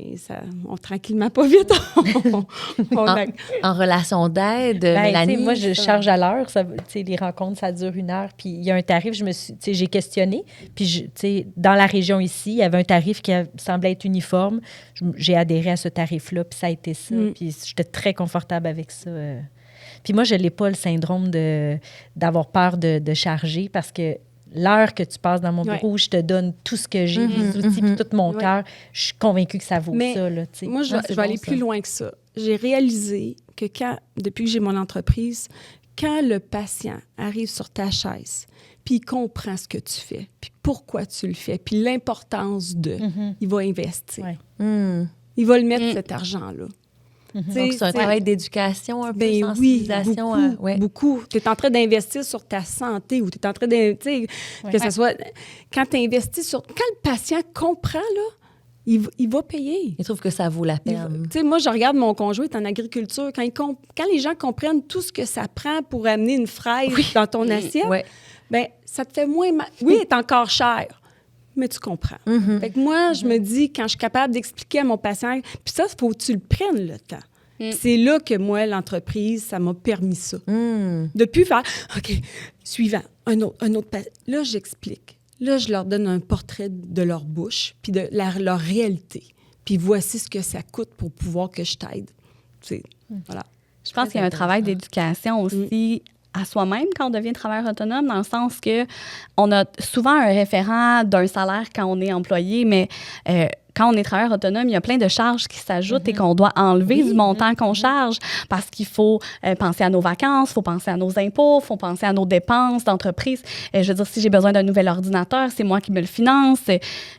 tranquillement, pas vite, en relation d'aide, Mélanie? Moi, je charge à l'heure. Les rencontres, ça dure 1 heure. Puis il y a un tarif, j'ai questionné. Puis, dans la région ici, il y avait un tarif qui semblait être uniforme. J'ai adhéré à ce tarif-là, puis ça a été ça. Puis j'étais très confortable avec ça. Puis moi, je n'ai pas le syndrome d'avoir peur de charger parce que l'heure que tu passes dans mon bureau, où je te donne tout ce que j'ai, les outils, puis tout mon cœur, je suis convaincue que ça vaut ça. Là, moi, je vais aller plus loin que ça. J'ai réalisé que depuis que j'ai mon entreprise, quand le patient arrive sur ta chaise, puis il comprend ce que tu fais, puis pourquoi tu le fais, puis l'importance il va investir. Il va le mettre, cet argent-là. Donc, c'est un travail d'éducation, un peu de sensibilisation. Oui, beaucoup. Tu es en train d'investir sur ta santé ou tu es en train d'investir, que ce soit... Quand tu investis quand le patient comprend, là, il va payer. Il trouve que ça vaut la peine. Tu sais, moi, je regarde mon conjoint en agriculture. Quand les gens comprennent tout ce que ça prend pour amener une fraise dans ton assiette, bien, ça te fait moins mal. Oui, elle est encore chère, mais tu comprends. Fait que moi, je me dis, quand je suis capable d'expliquer à mon patient, puis ça, il faut que tu le prennes le temps. C'est là que moi, l'entreprise, ça m'a permis ça. Depuis faire, OK, suivant, un autre patient. Là, j'explique. Là, je leur donne un portrait de leur bouche, puis de leur réalité. Puis voici ce que ça coûte pour pouvoir que je t'aide. Voilà. Je pense qu'il y a un travail d'éducation aussi à soi-même quand on devient travailleur autonome, dans le sens que on a souvent un référent d'un salaire quand on est employé, mais quand on est travailleur autonome, il y a plein de charges qui s'ajoutent et qu'on doit enlever du montant qu'on charge parce qu'il faut penser à nos vacances, il faut penser à nos impôts, il faut penser à nos dépenses d'entreprise. Je veux dire, si j'ai besoin d'un nouvel ordinateur, c'est moi qui me le finance.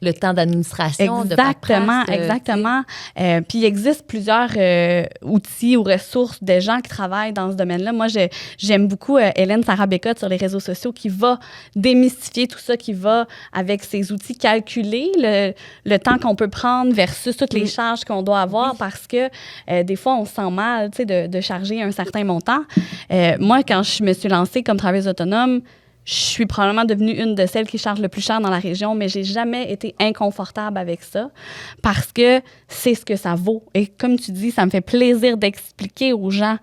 Le temps d'administration, exactement. Puis il existe plusieurs outils ou ressources de gens qui travaillent dans ce domaine-là. Moi, j'aime beaucoup Hélène Sarah Bécotte sur les réseaux sociaux qui va démystifier tout ça, qui va, avec ses outils, calculer le temps qu'on peut prendre versus toutes les charges qu'on doit avoir parce que des fois, on se sent mal, tu sais, de charger un certain montant. Moi, quand je me suis lancée comme travailleuse autonome, je suis probablement devenue une de celles qui charge le plus cher dans la région, mais j'ai jamais été inconfortable avec ça parce que c'est ce que ça vaut. Et comme tu dis, ça me fait plaisir d'expliquer aux gens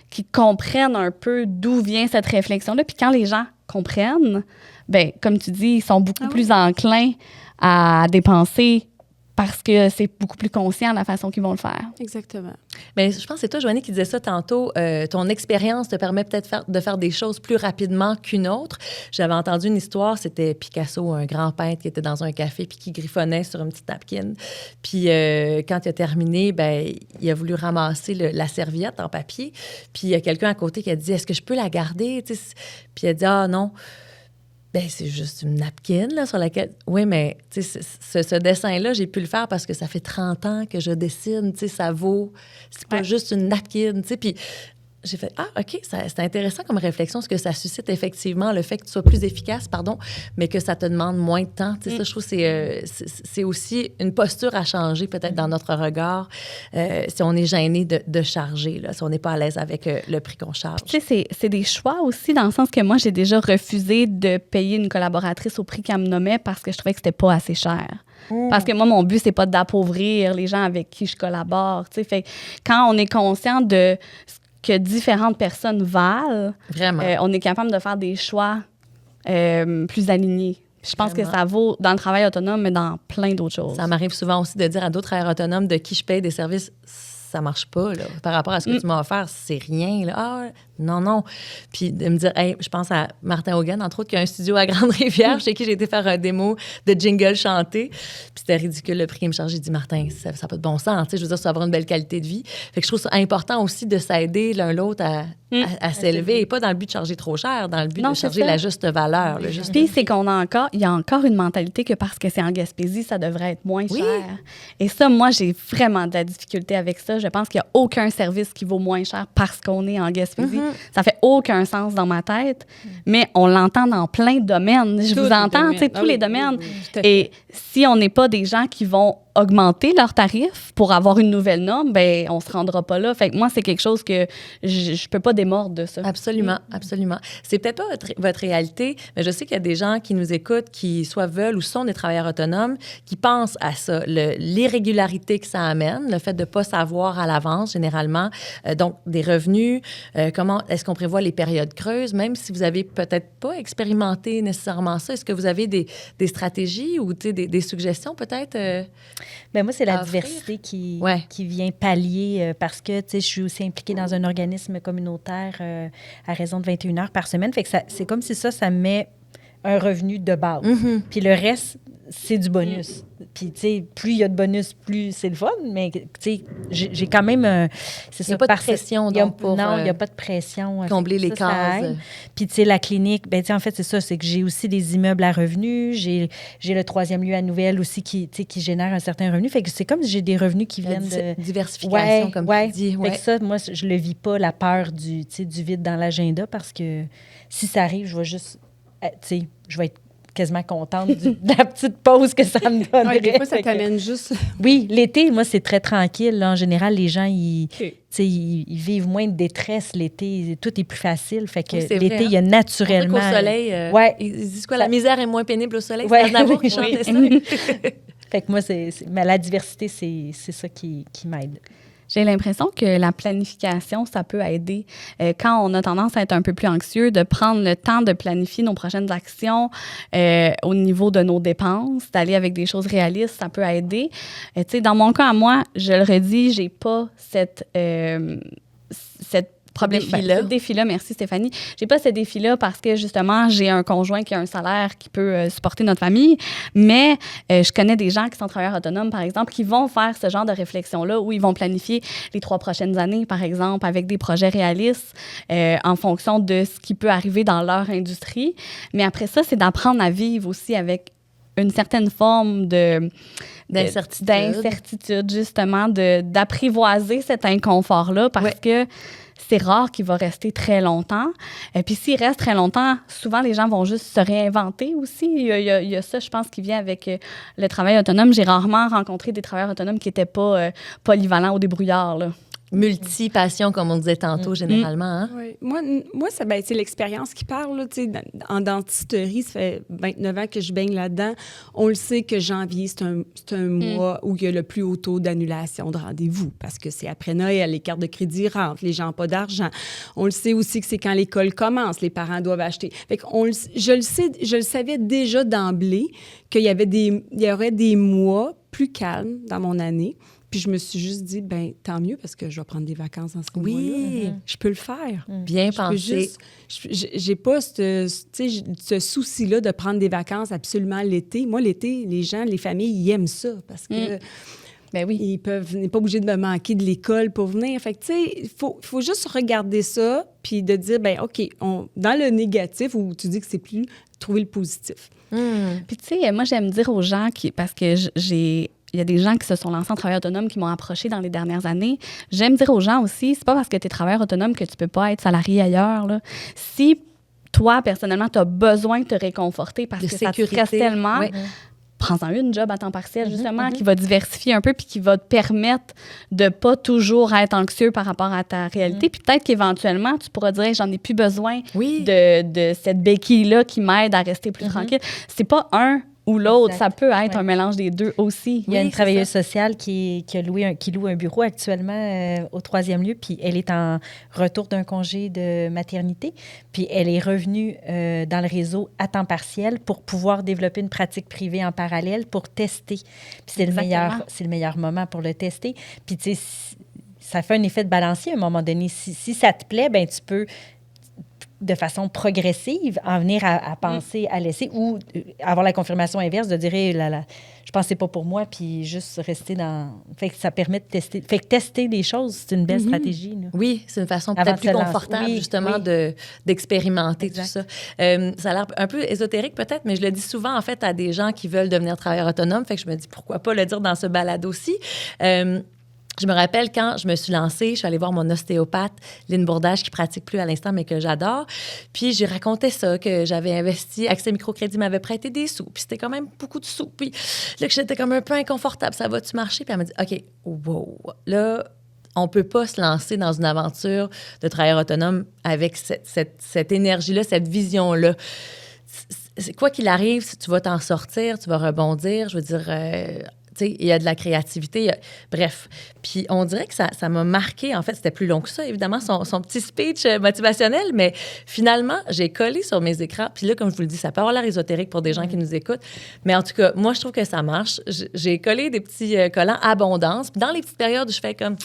qui comprennent un peu d'où vient cette réflexion-là. Puis quand les gens comprennent, bien, comme tu dis, ils sont beaucoup plus enclins à dépenser parce que c'est beaucoup plus conscient de la façon qu'ils vont le faire. Exactement. Mais je pense que c'est toi, Joanie, qui disais ça tantôt. Ton expérience te permet peut-être de faire des choses plus rapidement qu'une autre. J'avais entendu une histoire, c'était Picasso, un grand peintre qui était dans un café puis qui griffonnait sur une petite napkin. Puis quand il a terminé, ben il a voulu ramasser la serviette en papier. Puis il y a quelqu'un à côté qui a dit « Est-ce que je peux la garder? » Puis il a dit « Ah non. » Ben c'est juste une napkin là, sur laquelle... Oui, mais ce dessin-là, j'ai pu le faire parce que ça fait 30 ans que je dessine. Ça vaut... C'est pas juste une napkin. Puis j'ai fait, OK, c'est intéressant comme réflexion, ce que ça suscite effectivement, le fait que tu sois plus efficace, mais que ça te demande moins de temps. Ça, je trouve que c'est aussi une posture à changer peut-être dans notre regard si on est gêné de charger, là, si on n'est pas à l'aise avec le prix qu'on charge. Tu sais, c'est des choix aussi, dans le sens que moi, j'ai déjà refusé de payer une collaboratrice au prix qu'elle me nommait parce que je trouvais que c'était pas assez cher. Parce que moi, mon but, c'est pas d'appauvrir les gens avec qui je collabore. Fait quand on est conscient de que différentes personnes valent, on est capable de faire des choix plus alignés. Je pense que ça vaut dans le travail autonome, mais dans plein d'autres choses. Ça m'arrive souvent aussi de dire à d'autres travailleurs autonomes de qui je paye des services, ça marche pas, là. Par rapport à ce que tu m'as offert, c'est rien, là. Ah, non. Puis de me dire, hey, je pense à Martin Hogan, entre autres, qui a un studio à Grande-Rivière, chez qui j'ai été faire un démo de jingle chanté. Puis c'était ridicule le prix qu'il me chargeait. J'ai dit, Martin, ça n'a pas de bon sens. Je veux dire, ça va avoir une belle qualité de vie. Fait que je trouve ça important aussi de s'aider l'un l'autre à s'élever, et pas dans le but de charger trop cher, dans le but de charger la juste valeur. Puis c'est il y a encore une mentalité que parce que c'est en Gaspésie, ça devrait être moins cher. Et ça, moi, j'ai vraiment de la difficulté avec ça. Je pense qu'il n'y a aucun service qui vaut moins cher parce qu'on est en Gaspésie. Ça fait aucun sens dans ma tête, mais on l'entend dans plein de domaines. Je vous entends, tous les domaines. Et si on n'est pas des gens qui vont augmenter leurs tarifs pour avoir une nouvelle norme, ben on se rendra pas là. Fait que moi, c'est quelque chose que je peux pas démordre de ça. Absolument. C'est peut-être pas votre réalité, mais je sais qu'il y a des gens qui nous écoutent, qui soit veulent ou sont des travailleurs autonomes, qui pensent à ça, l'irrégularité que ça amène, le fait de pas savoir à l'avance, généralement, donc des revenus, comment est-ce qu'on prévoit les périodes creuses, même si vous avez peut-être pas expérimenté nécessairement ça. Est-ce que vous avez des stratégies ou des suggestions peut-être? Bien, moi, c'est la diversité qui vient pallier parce que, je suis aussi impliquée dans un organisme communautaire à raison de 21 heures par semaine. Fait que c'est comme si ça me met un revenu de base. Puis le reste, c'est du bonus. Puis, plus il y a de bonus, plus c'est le fun, mais, j'ai quand même... il n'y a pas de pression, donc, pour... Non, il n'y a pas de pression. Combler les cases. Puis, la clinique, en fait, c'est ça, c'est que j'ai aussi des immeubles à revenus, j'ai le 3e lieu à Nouvelle aussi qui génère un certain revenu. Fait que c'est comme si j'ai des revenus qui viennent de... Diversification, comme tu dis. Fait que ça, moi, je le vis pas, la peur du vide dans l'agenda, parce que si ça arrive, je vais juste... je vais être quasiment contente de la petite pause que ça me donne. Des fois, ça t'amène juste... Oui, l'été, moi, c'est très tranquille. Là. En général, les gens, ils vivent moins de détresse l'été. Tout est plus facile. Fait que l'été, il y a naturellement... Au soleil, ils disent quoi? La misère est moins pénible au soleil? Ouais. C'est Aznavour qui chantait ça. Fait que moi, mais la diversité, c'est ça qui m'aide. J'ai l'impression que la planification, ça peut aider. Quand on a tendance à être un peu plus anxieux, de prendre le temps de planifier nos prochaines actions au niveau de nos dépenses, d'aller avec des choses réalistes, ça peut aider. Dans mon cas, à moi, je le redis, j'ai pas cette défi-là, merci Stéphanie. J'ai pas ce défi-là parce que justement, j'ai un conjoint qui a un salaire qui peut supporter notre famille, mais je connais des gens qui sont travailleurs autonomes, par exemple, qui vont faire ce genre de réflexion-là où ils vont planifier les 3 prochaines années, par exemple, avec des projets réalistes en fonction de ce qui peut arriver dans leur industrie. Mais après ça, c'est d'apprendre à vivre aussi avec une certaine forme d'incertitude, justement, d'apprivoiser cet inconfort-là parce que c'est rare qu'il va rester très longtemps. Et puis s'il reste très longtemps, souvent les gens vont juste se réinventer aussi. Il y a ça, je pense, qui vient avec le travail autonome. J'ai rarement rencontré des travailleurs autonomes qui n'étaient pas polyvalents ou débrouillards, là. multi-passion, comme on disait tantôt, généralement. Hein? Oui. Moi c'est l'expérience qui parle. Là, en dentisterie, ça fait 29 ans que je baigne là-dedans. On le sait que janvier, c'est un mois où il y a le plus haut taux d'annulation de rendez-vous parce que c'est après Noël, les cartes de crédit rentrent, les gens n'ont pas d'argent. On le sait aussi que c'est quand l'école commence, les parents doivent acheter. Fait que je le savais déjà d'emblée qu'il y aurait des mois plus calmes dans mon année. Puis je me suis juste dit, ben tant mieux parce que je vais prendre des vacances dans ce mois-là. Je peux le faire. Bien pensé. J'ai pas ce souci-là de prendre des vacances absolument l'été. Moi, l'été, les gens, les familles, ils aiment ça parce que ben oui. ils n'est pas obligé de me manquer de l'école pour venir. Fait que, tu sais, il faut juste regarder ça puis de dire, ben OK, dans le négatif, où tu dis que c'est plus, trouver le positif. Puis tu sais, moi, j'aime dire aux gens parce que il y a des gens qui se sont lancés en travail autonome qui m'ont approché dans les dernières années. J'aime dire aux gens aussi, c'est pas parce que tu es travailleur autonome que tu peux pas être salarié ailleurs. Là. Si toi, personnellement, tu as besoin de te réconforter parce que ça te stresse tellement, prends-en une job à temps partiel, justement, qui va diversifier un peu puis qui va te permettre de pas toujours être anxieux par rapport à ta réalité. Puis peut-être qu'éventuellement, tu pourras dire, j'en ai plus besoin de cette béquille-là qui m'aide à rester plus tranquille. C'est pas un ou l'autre, ça peut être un mélange des deux aussi. Il y a une travailleuse sociale qui loue un bureau actuellement au 3e lieu, puis elle est en retour d'un congé de maternité, puis elle est revenue dans le réseau à temps partiel pour pouvoir développer une pratique privée en parallèle pour tester. Puis c'est le meilleur moment pour le tester. Puis tu sais, ça fait un effet de balancier à un moment donné. Si ça te plaît, ben tu peux de façon progressive, en venir à penser à laisser ou avoir la confirmation inverse de dire je pense que c'est pas pour moi, puis juste rester dans... Fait que ça permet de tester. Fait que tester des choses, c'est une belle stratégie. Là. Oui, c'est une façon peut-être plus confortable, justement, d'expérimenter tout ça. Ça a l'air un peu ésotérique peut-être, mais je le dis souvent, en fait, à des gens qui veulent devenir travailleurs autonomes. Fait que je me dis, pourquoi pas le dire dans ce balado aussi. Je me rappelle quand je me suis lancée, je suis allée voir mon ostéopathe, Lynn Bourdage, qui pratique plus à l'instant, mais que j'adore. Puis j'ai raconté ça, que j'avais investi, Accès Microcrédit m'avait prêté des sous, puis c'était quand même beaucoup de sous. Puis là, que j'étais comme un peu inconfortable, ça va-tu marcher? Puis elle m'a dit, OK, wow, là, on peut pas se lancer dans une aventure de travailleur autonome avec cette énergie-là, cette vision-là. Quoi qu'il arrive, si tu vas t'en sortir, tu vas rebondir, je veux dire... il y a de la créativité. Bref. Puis on dirait que ça m'a marqué. En fait, c'était plus long que ça, évidemment, son petit speech motivationnel. Mais finalement, j'ai collé sur mes écrans. Puis là, comme je vous le dis, ça peut avoir l'air ésotérique pour des gens qui nous écoutent. Mais en tout cas, moi, je trouve que ça marche. J'ai collé des petits collants abondance. Puis dans les petites périodes où je fais comme...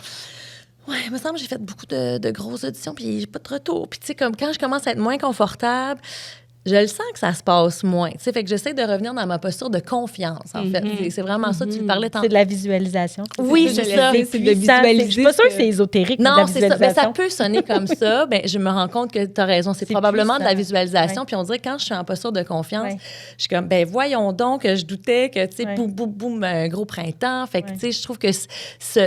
Ouais, il me semble que j'ai fait beaucoup de grosses auditions, puis j'ai pas de retour. Puis tu sais, comme quand je commence à être moins confortable... Je le sens que ça se passe moins. Fait que j'essaie de revenir dans ma posture de confiance, en fait. C'est vraiment ça, tu parlais tantôt. C'est de la visualisation. Oui, c'est ça. C'est de visualiser. Je suis pas sûre que c'est ésotérique. Non, c'est ça. Ben, ça peut sonner comme ça. Ben, je me rends compte que tu as raison. C'est probablement de la visualisation. Puis on dirait que quand je suis en posture de confiance, je suis comme, ben voyons donc, je doutais que, tu sais, boum, boum, boum, un gros printemps. Fait que, tu sais, je trouve que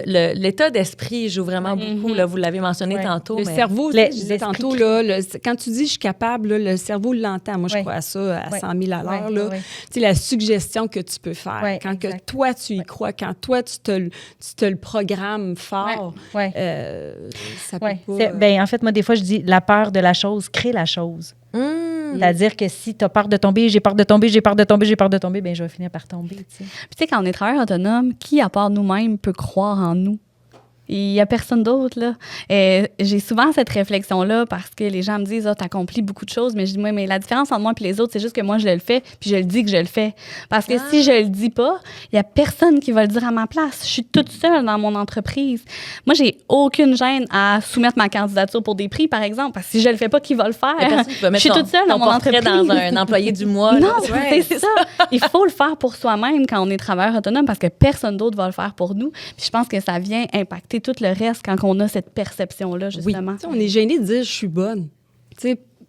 l'état d'esprit joue vraiment beaucoup. Là, vous l'avez mentionné tantôt. Le cerveau, je disais tantôt, là, quand tu dis je suis capable, là, le cerveau l'entend. Moi, je crois à ça à 100 000 à l'heure. Tu sais, la suggestion que tu peux faire, quand que toi, tu y crois, quand toi, tu te le programmes fort, ça peut pas... Ben, en fait, moi, des fois, je dis, la peur de la chose crée la chose. C'est-à-dire que si tu as peur de tomber, j'ai peur de tomber, ben je vais finir par tomber. Puis tu sais, quand on est travailleur autonome, qui, à part nous-mêmes, peut croire en nous? Il n'y a personne d'autre, là. J'ai souvent cette réflexion-là parce que les gens me disent « Ah, t'accomplis beaucoup de choses. » Mais je dis « Oui, mais la différence entre moi et les autres, c'est juste que moi, je le fais, puis je le dis que je le fais. Parce que si je le dis pas, il n'y a personne qui va le dire à ma place. Je suis toute seule dans mon entreprise. Moi, j'ai aucune gêne à soumettre ma candidature pour des prix, par exemple, parce que si je le fais pas, qui va le faire? Je suis toute seule dans mon entreprise. Dans un employé du mois. Non, c'est ça. Il faut le faire pour soi-même quand on est travailleur autonome parce que personne d'autre va le faire pour nous. Puis je pense que ça vient impacter tout le reste quand on a cette perception-là, justement. Oui. On est gêné de dire « je suis bonne ».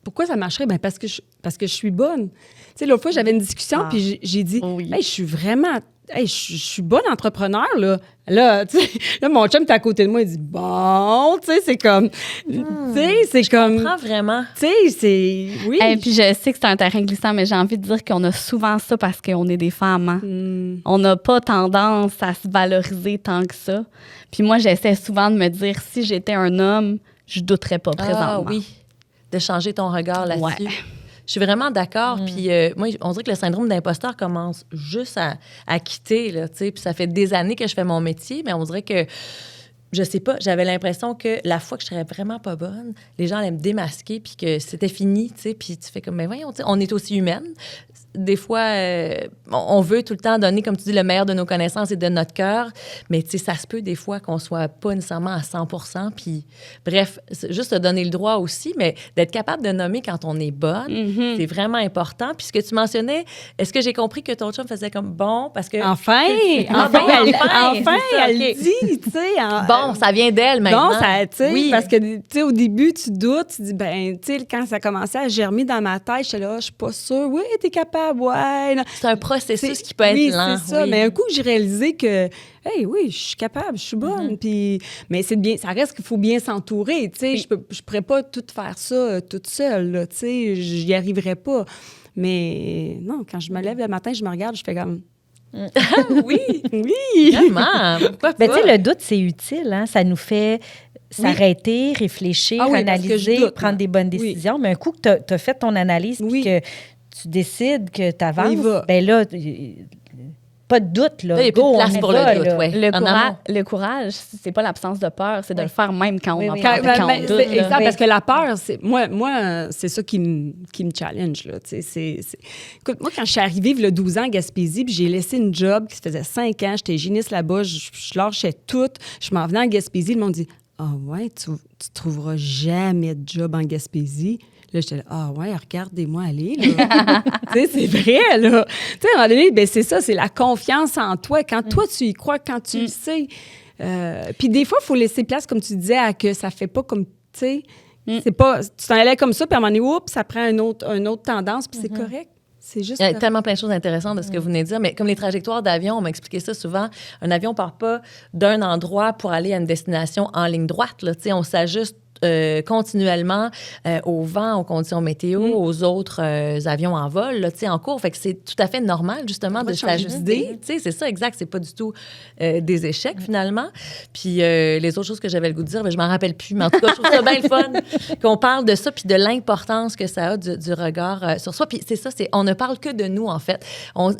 pourquoi ça marcherait? Ben parce que je suis bonne. Tu sais, l'autre fois, j'avais une discussion, puis j'ai dit, hey, je suis vraiment... Hey, je suis bonne entrepreneur, là. Là, tu sais, là, mon chum est à côté de moi, il dit, bon, tu sais, c'est comme... Tu sais, c'est comme... Je comprends vraiment. Tu sais, c'est... Oui. Et puis, je sais que c'est un terrain glissant, mais j'ai envie de dire qu'on a souvent ça parce qu'on est des femmes. Hein? On n'a pas tendance à se valoriser tant que ça. Puis moi, j'essaie souvent de me dire, si j'étais un homme, je douterais pas présentement. Ah oui, de changer ton regard là-dessus. Ouais. Je suis vraiment d'accord. Puis moi, on dirait que le syndrome d'imposteur commence juste à quitter, là, tu sais. Puis ça fait des années que je fais mon métier, mais on dirait que, je sais pas, j'avais l'impression que la fois que je serais vraiment pas bonne, les gens allaient me démasquer, puis que c'était fini, tu sais. Puis tu fais comme, mais voyons, tu sais, on est aussi humaine. Des fois, on veut tout le temps donner, comme tu dis, le meilleur de nos connaissances et de notre cœur, mais tu sais, ça se peut des fois qu'on soit pas nécessairement à 100%. Puis, bref, juste se donner le droit aussi, mais d'être capable de nommer quand on est bonne, c'est vraiment important. Puis ce que tu mentionnais, est-ce que j'ai compris que ton chum faisait comme bon, parce que... Enfin, elle dit, tu sais. Bon, ça vient d'elle maintenant. Non, ça, tu sais, oui. parce que, tu sais, au début, tu doutes, tu dis, ben, tu sais, quand ça commençait à germer dans ma tête, j'étais là, je suis pas sûre. Oui, t'es capable, ouais. Non. C'est un processus qui peut être lent. C'est ça. Oui. Mais un coup, j'ai réalisé que, hey, oui, je suis capable, je suis bonne. Puis, mais c'est bien, ça reste qu'il faut bien s'entourer, tu sais. Je pourrais pas tout faire ça toute seule, là, tu sais. J'y arriverais pas. Mais non, quand je me lève le matin, je me regarde, je fais comme... Oui, oui. vraiment. Mais tu sais, le doute, c'est utile. Hein? Ça nous fait s'arrêter, réfléchir, analyser, prendre des bonnes décisions. Mais un coup que tu as fait ton analyse puis que tu décides que tu avances, bien là, pas de doute. Là. Il n'y a plus de place pour le doute. Ouais. Le courage, c'est pas l'absence de peur, c'est de le faire même quand on en parle. doute. C'est exact, parce que la peur, c'est, moi c'est ça qui me challenge. Là, écoute, moi, quand je suis arrivée il y a 12 ans à Gaspésie, puis j'ai laissé une job qui se faisait 5 ans, j'étais hygiéniste là-bas, je lâchais tout, je m'en venais en Gaspésie, le monde dit « Ah ouais, tu trouveras jamais de job en Gaspésie. » Là, j'étais là, ah ouais, regardez-moi aller, là. Tu sais, c'est vrai, là. Tu sais, à un moment donné, ben, c'est ça, c'est la confiance en toi. Quand toi, tu y crois, quand tu le sais. Puis des fois, il faut laisser place, comme tu disais, à que ça fait pas comme, tu sais, c'est pas, tu t'en allais comme ça, puis à un moment donné, oups, ça prend une autre tendance, puis c'est correct. C'est juste il y a tellement plein de choses intéressantes de ce que vous venez de dire, mais comme les trajectoires d'avion, on m'a expliqué ça souvent. Un avion ne part pas d'un endroit pour aller à une destination en ligne droite. Là. On s'ajuste continuellement au vent, aux conditions météo, aux autres avions en vol, là, en cours. Fait que c'est tout à fait normal, justement, de s'ajuster. C'est ça, exact. C'est pas du tout des échecs, finalement. Puis les autres choses que j'avais le goût de dire, je m'en rappelle plus. Mais en tout cas, je trouve ça bien le fun qu'on parle de ça puis de l'importance que ça a du regard sur soi. Puis c'est ça, on ne parle que de nous, en fait.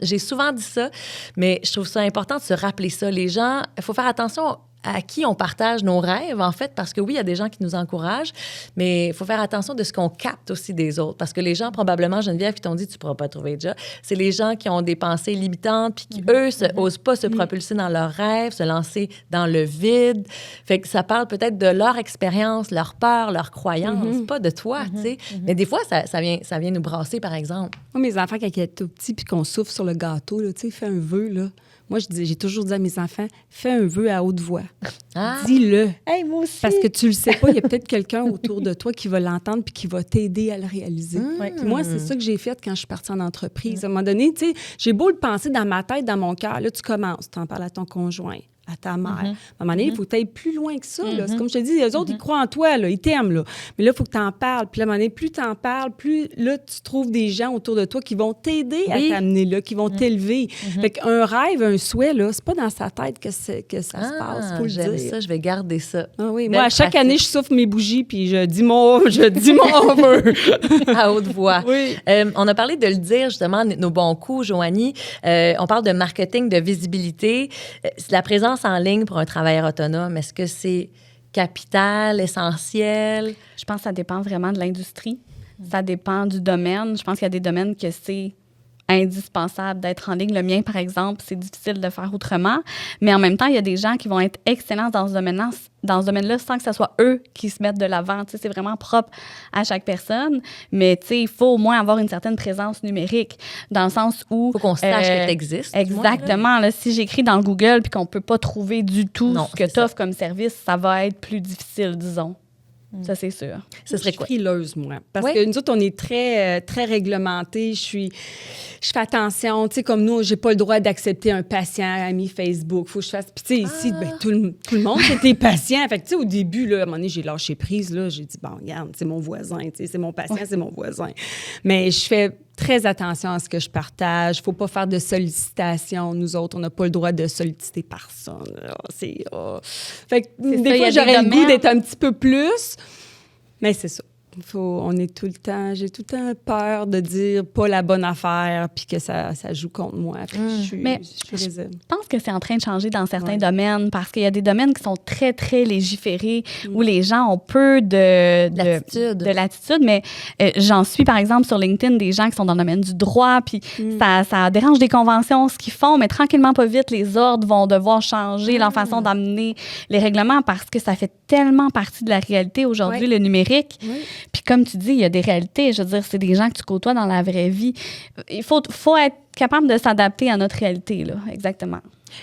J'ai souvent dit ça, mais je trouve ça important de se rappeler ça. Les gens, il faut faire attention à qui on partage nos rêves, en fait, parce que oui, il y a des gens qui nous encouragent, mais il faut faire attention de ce qu'on capte aussi des autres, parce que les gens, probablement, Geneviève, qui t'ont dit « tu ne pourras pas trouver de job », c'est les gens qui ont des pensées limitantes, puis qui, eux, n'osent pas se propulser dans leurs rêves, se lancer dans le vide. Fait que ça parle peut-être de leur expérience, leur peur, leur croyance, pas de toi, tu sais. Mais des fois, ça vient nous brasser, par exemple. Moi, mes enfants, quand ils étaient tout petits, puis qu'on souffle sur le gâteau, tu sais, fais un vœu, là. Moi, j'ai toujours dit à mes enfants, fais un vœu à haute voix. Dis-le. Hey, moi aussi. Parce que tu le sais pas, il y a peut-être quelqu'un autour de toi qui va l'entendre puis qui va t'aider à le réaliser. Puis moi, c'est ça que j'ai fait quand je suis partie en entreprise. À un moment donné, tu sais, j'ai beau le penser dans ma tête, dans mon cœur. Là, tu commences, tu en parles à ton conjoint, à ta mère. À un moment donné, il faut aller plus loin que ça. Là. C'est comme je te dis, les autres, ils croient en toi, là, ils t'aiment. Là. Mais là, il faut que tu en parles. Puis à un moment donné, plus tu en parles, plus là, tu trouves des gens autour de toi qui vont t'aider à t'amener là, qui vont t'élever. Fait qu'un rêve, un souhait, là, c'est pas dans sa tête que ça se passe. Faut j'aime le dire. Ça, je vais garder ça. Ah oui, moi, à chaque année, je souffle mes bougies puis je dis mon vœu. À haute voix. Oui. On a parlé de le dire, justement, nos bons coups, Joanie. On parle de marketing, de visibilité. La présence en ligne pour un travailleur autonome, est-ce que c'est capital, essentiel? Je pense que ça dépend vraiment de l'industrie. Ça dépend du domaine. Je pense qu'il y a des domaines que c'est indispensable d'être en ligne. Le mien, par exemple, c'est difficile de faire autrement. Mais en même temps, il y a des gens qui vont être excellents dans ce domaine-là sans que ce soit eux qui se mettent de l'avant. Tu sais, c'est vraiment propre à chaque personne. Mais tu sais, il faut au moins avoir une certaine présence numérique dans le sens où... Il faut qu'on sache que tu existes. Exactement. Là, si j'écris dans Google puis qu'on ne peut pas trouver du tout ce que tu offres comme service, ça va être plus difficile, disons. Ça, c'est sûr. Ce serait quoi? Je suis frileuse, moi. Parce que nous autres, on est très, très réglementés. Je fais attention. Tu sais, comme nous, j'ai pas le droit d'accepter un patient ami Facebook. Faut que je fasse... Puis, tu sais, ici, tout le monde, c'était patient. Fait que, tu sais, au début, là, à un moment donné, j'ai lâché prise. Là, j'ai dit, bon, regarde, c'est mon voisin. Tu sais, c'est mon patient, c'est mon voisin. Mais je fais très attention à ce que je partage. Faut pas faire de sollicitations. Nous autres, on n'a pas le droit de solliciter personne. Fait que des fois, j'aurais le goût d'être un petit peu plus... Mais c'est ça. J'ai tout le temps peur de dire pas la bonne affaire puis que ça joue contre moi. Je pense que c'est en train de changer dans certains domaines parce qu'il y a des domaines qui sont très, très légiférés où les gens ont peu de latitude. Mais j'en suis, par exemple, sur LinkedIn, des gens qui sont dans le domaine du droit puis ça dérange des conventions, ce qu'ils font, mais tranquillement, pas vite, les ordres vont devoir changer leur façon d'amener les règlements parce que ça fait tellement partie de la réalité aujourd'hui, le numérique. Puis comme tu dis, il y a des réalités. Je veux dire, c'est des gens que tu côtoies dans la vraie vie. Il faut être capable de s'adapter à notre réalité, là. Exactement.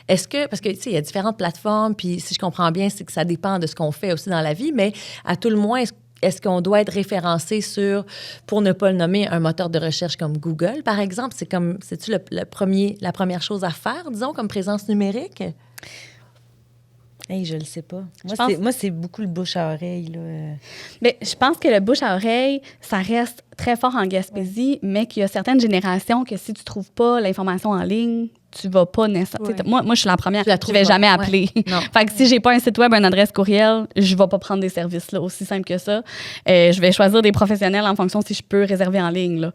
Est-ce que, parce que, tu sais, il y a différentes plateformes, puis si je comprends bien, c'est que ça dépend de ce qu'on fait aussi dans la vie, mais à tout le moins, est-ce qu'on doit être référencé sur, pour ne pas le nommer, un moteur de recherche comme Google, par exemple? C'est-tu la première chose à faire, disons, comme présence numérique? Hey, je le sais pas. Moi, c'est beaucoup le bouche à oreille. Là. Mais je pense que le bouche à oreille, ça reste très fort en Gaspésie, mais qu'il y a certaines générations que si tu trouves pas l'information en ligne, tu vas pas nécessairement... Moi, je suis la première. Je vais jamais appeler. Fait que si j'ai pas un site web, une adresse courriel, je vais pas prendre des services là, aussi simple que ça. Je vais choisir des professionnels en fonction si je peux réserver en ligne. Là.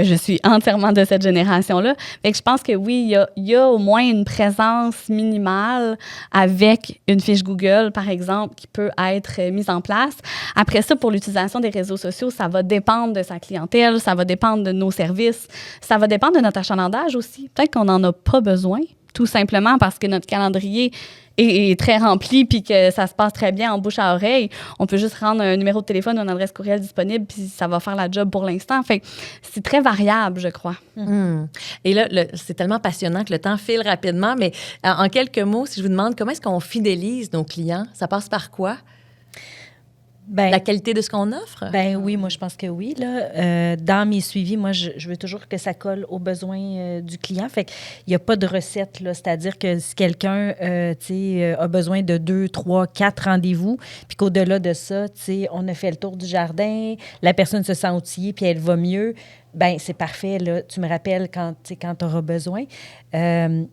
Je suis entièrement de cette génération-là. Fait que je pense que oui, il y a au moins une présence minimale avec une fiche Google, par exemple, qui peut être mise en place. Après ça, pour l'utilisation des réseaux sociaux, ça va dépendre de sa clientèle, ça va dépendre de nos services, ça va dépendre de notre achalandage aussi. Peut-être qu'on en a pas besoin, tout simplement parce que notre calendrier est très rempli puis que ça se passe très bien en bouche à oreille. On peut juste rendre un numéro de téléphone ou une adresse courriel disponible puis ça va faire la job pour l'instant. Fait que c'est très variable, je crois. Et là, c'est tellement passionnant que le temps file rapidement, mais en quelques mots, si je vous demande comment est-ce qu'on fidélise nos clients, ça passe par quoi? La qualité de ce qu'on offre? Oui, moi, je pense que oui. Là. Dans mes suivis, moi, je veux toujours que ça colle aux besoins du client. Fait qu'il n'y a pas de recette. Là. C'est-à-dire que si quelqu'un a besoin de 2, 3, 4 rendez-vous, puis qu'au-delà de ça, on a fait le tour du jardin, la personne se sent outillée, puis elle va mieux, c'est parfait. Là. Tu me rappelles quand tu auras besoin.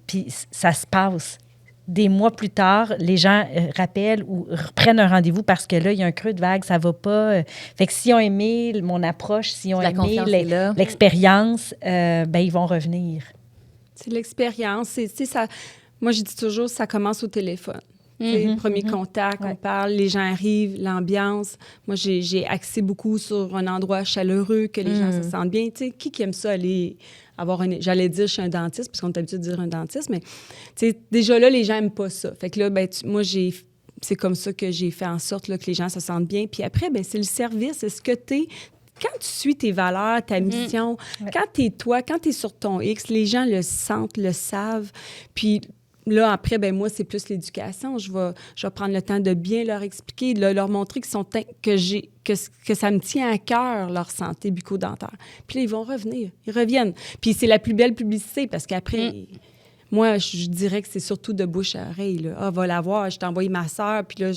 Puis ça se passe. Des mois plus tard, les gens rappellent ou reprennent un rendez-vous parce que là, il y a un creux de vague, ça va pas. Fait que s'ils ont aimé mon approche, s'ils ont aimé l'expérience, ils vont revenir. C'est l'expérience. Ça, moi, je dis toujours, ça commence au téléphone. Le premier contact, on parle, les gens arrivent, l'ambiance. Moi, j'ai axé beaucoup sur un endroit chaleureux, que les gens se sentent bien. Tu sais, qui aime ça aller avoir j'allais dire, je suis un dentiste, parce qu'on est habitué de dire un dentiste, mais déjà là, les gens n'aiment pas ça. Fait que là, moi, c'est comme ça que j'ai fait en sorte là, que les gens se sentent bien. Puis après, c'est le service. Est-ce que quand tu suis tes valeurs, ta mission, quand tu es toi, quand tu es sur ton X, les gens le sentent, le savent. Puis là, après, moi, c'est plus l'éducation. Je vais prendre le temps de bien leur expliquer, de leur montrer que ça me tient à cœur, leur santé bucco-dentaire. Puis là, ils vont revenir. Ils reviennent. Puis c'est la plus belle publicité parce qu'après, moi, je dirais que c'est surtout de bouche à oreille. Là. Ah, va la voir, je t'ai envoyé ma sœur, puis là,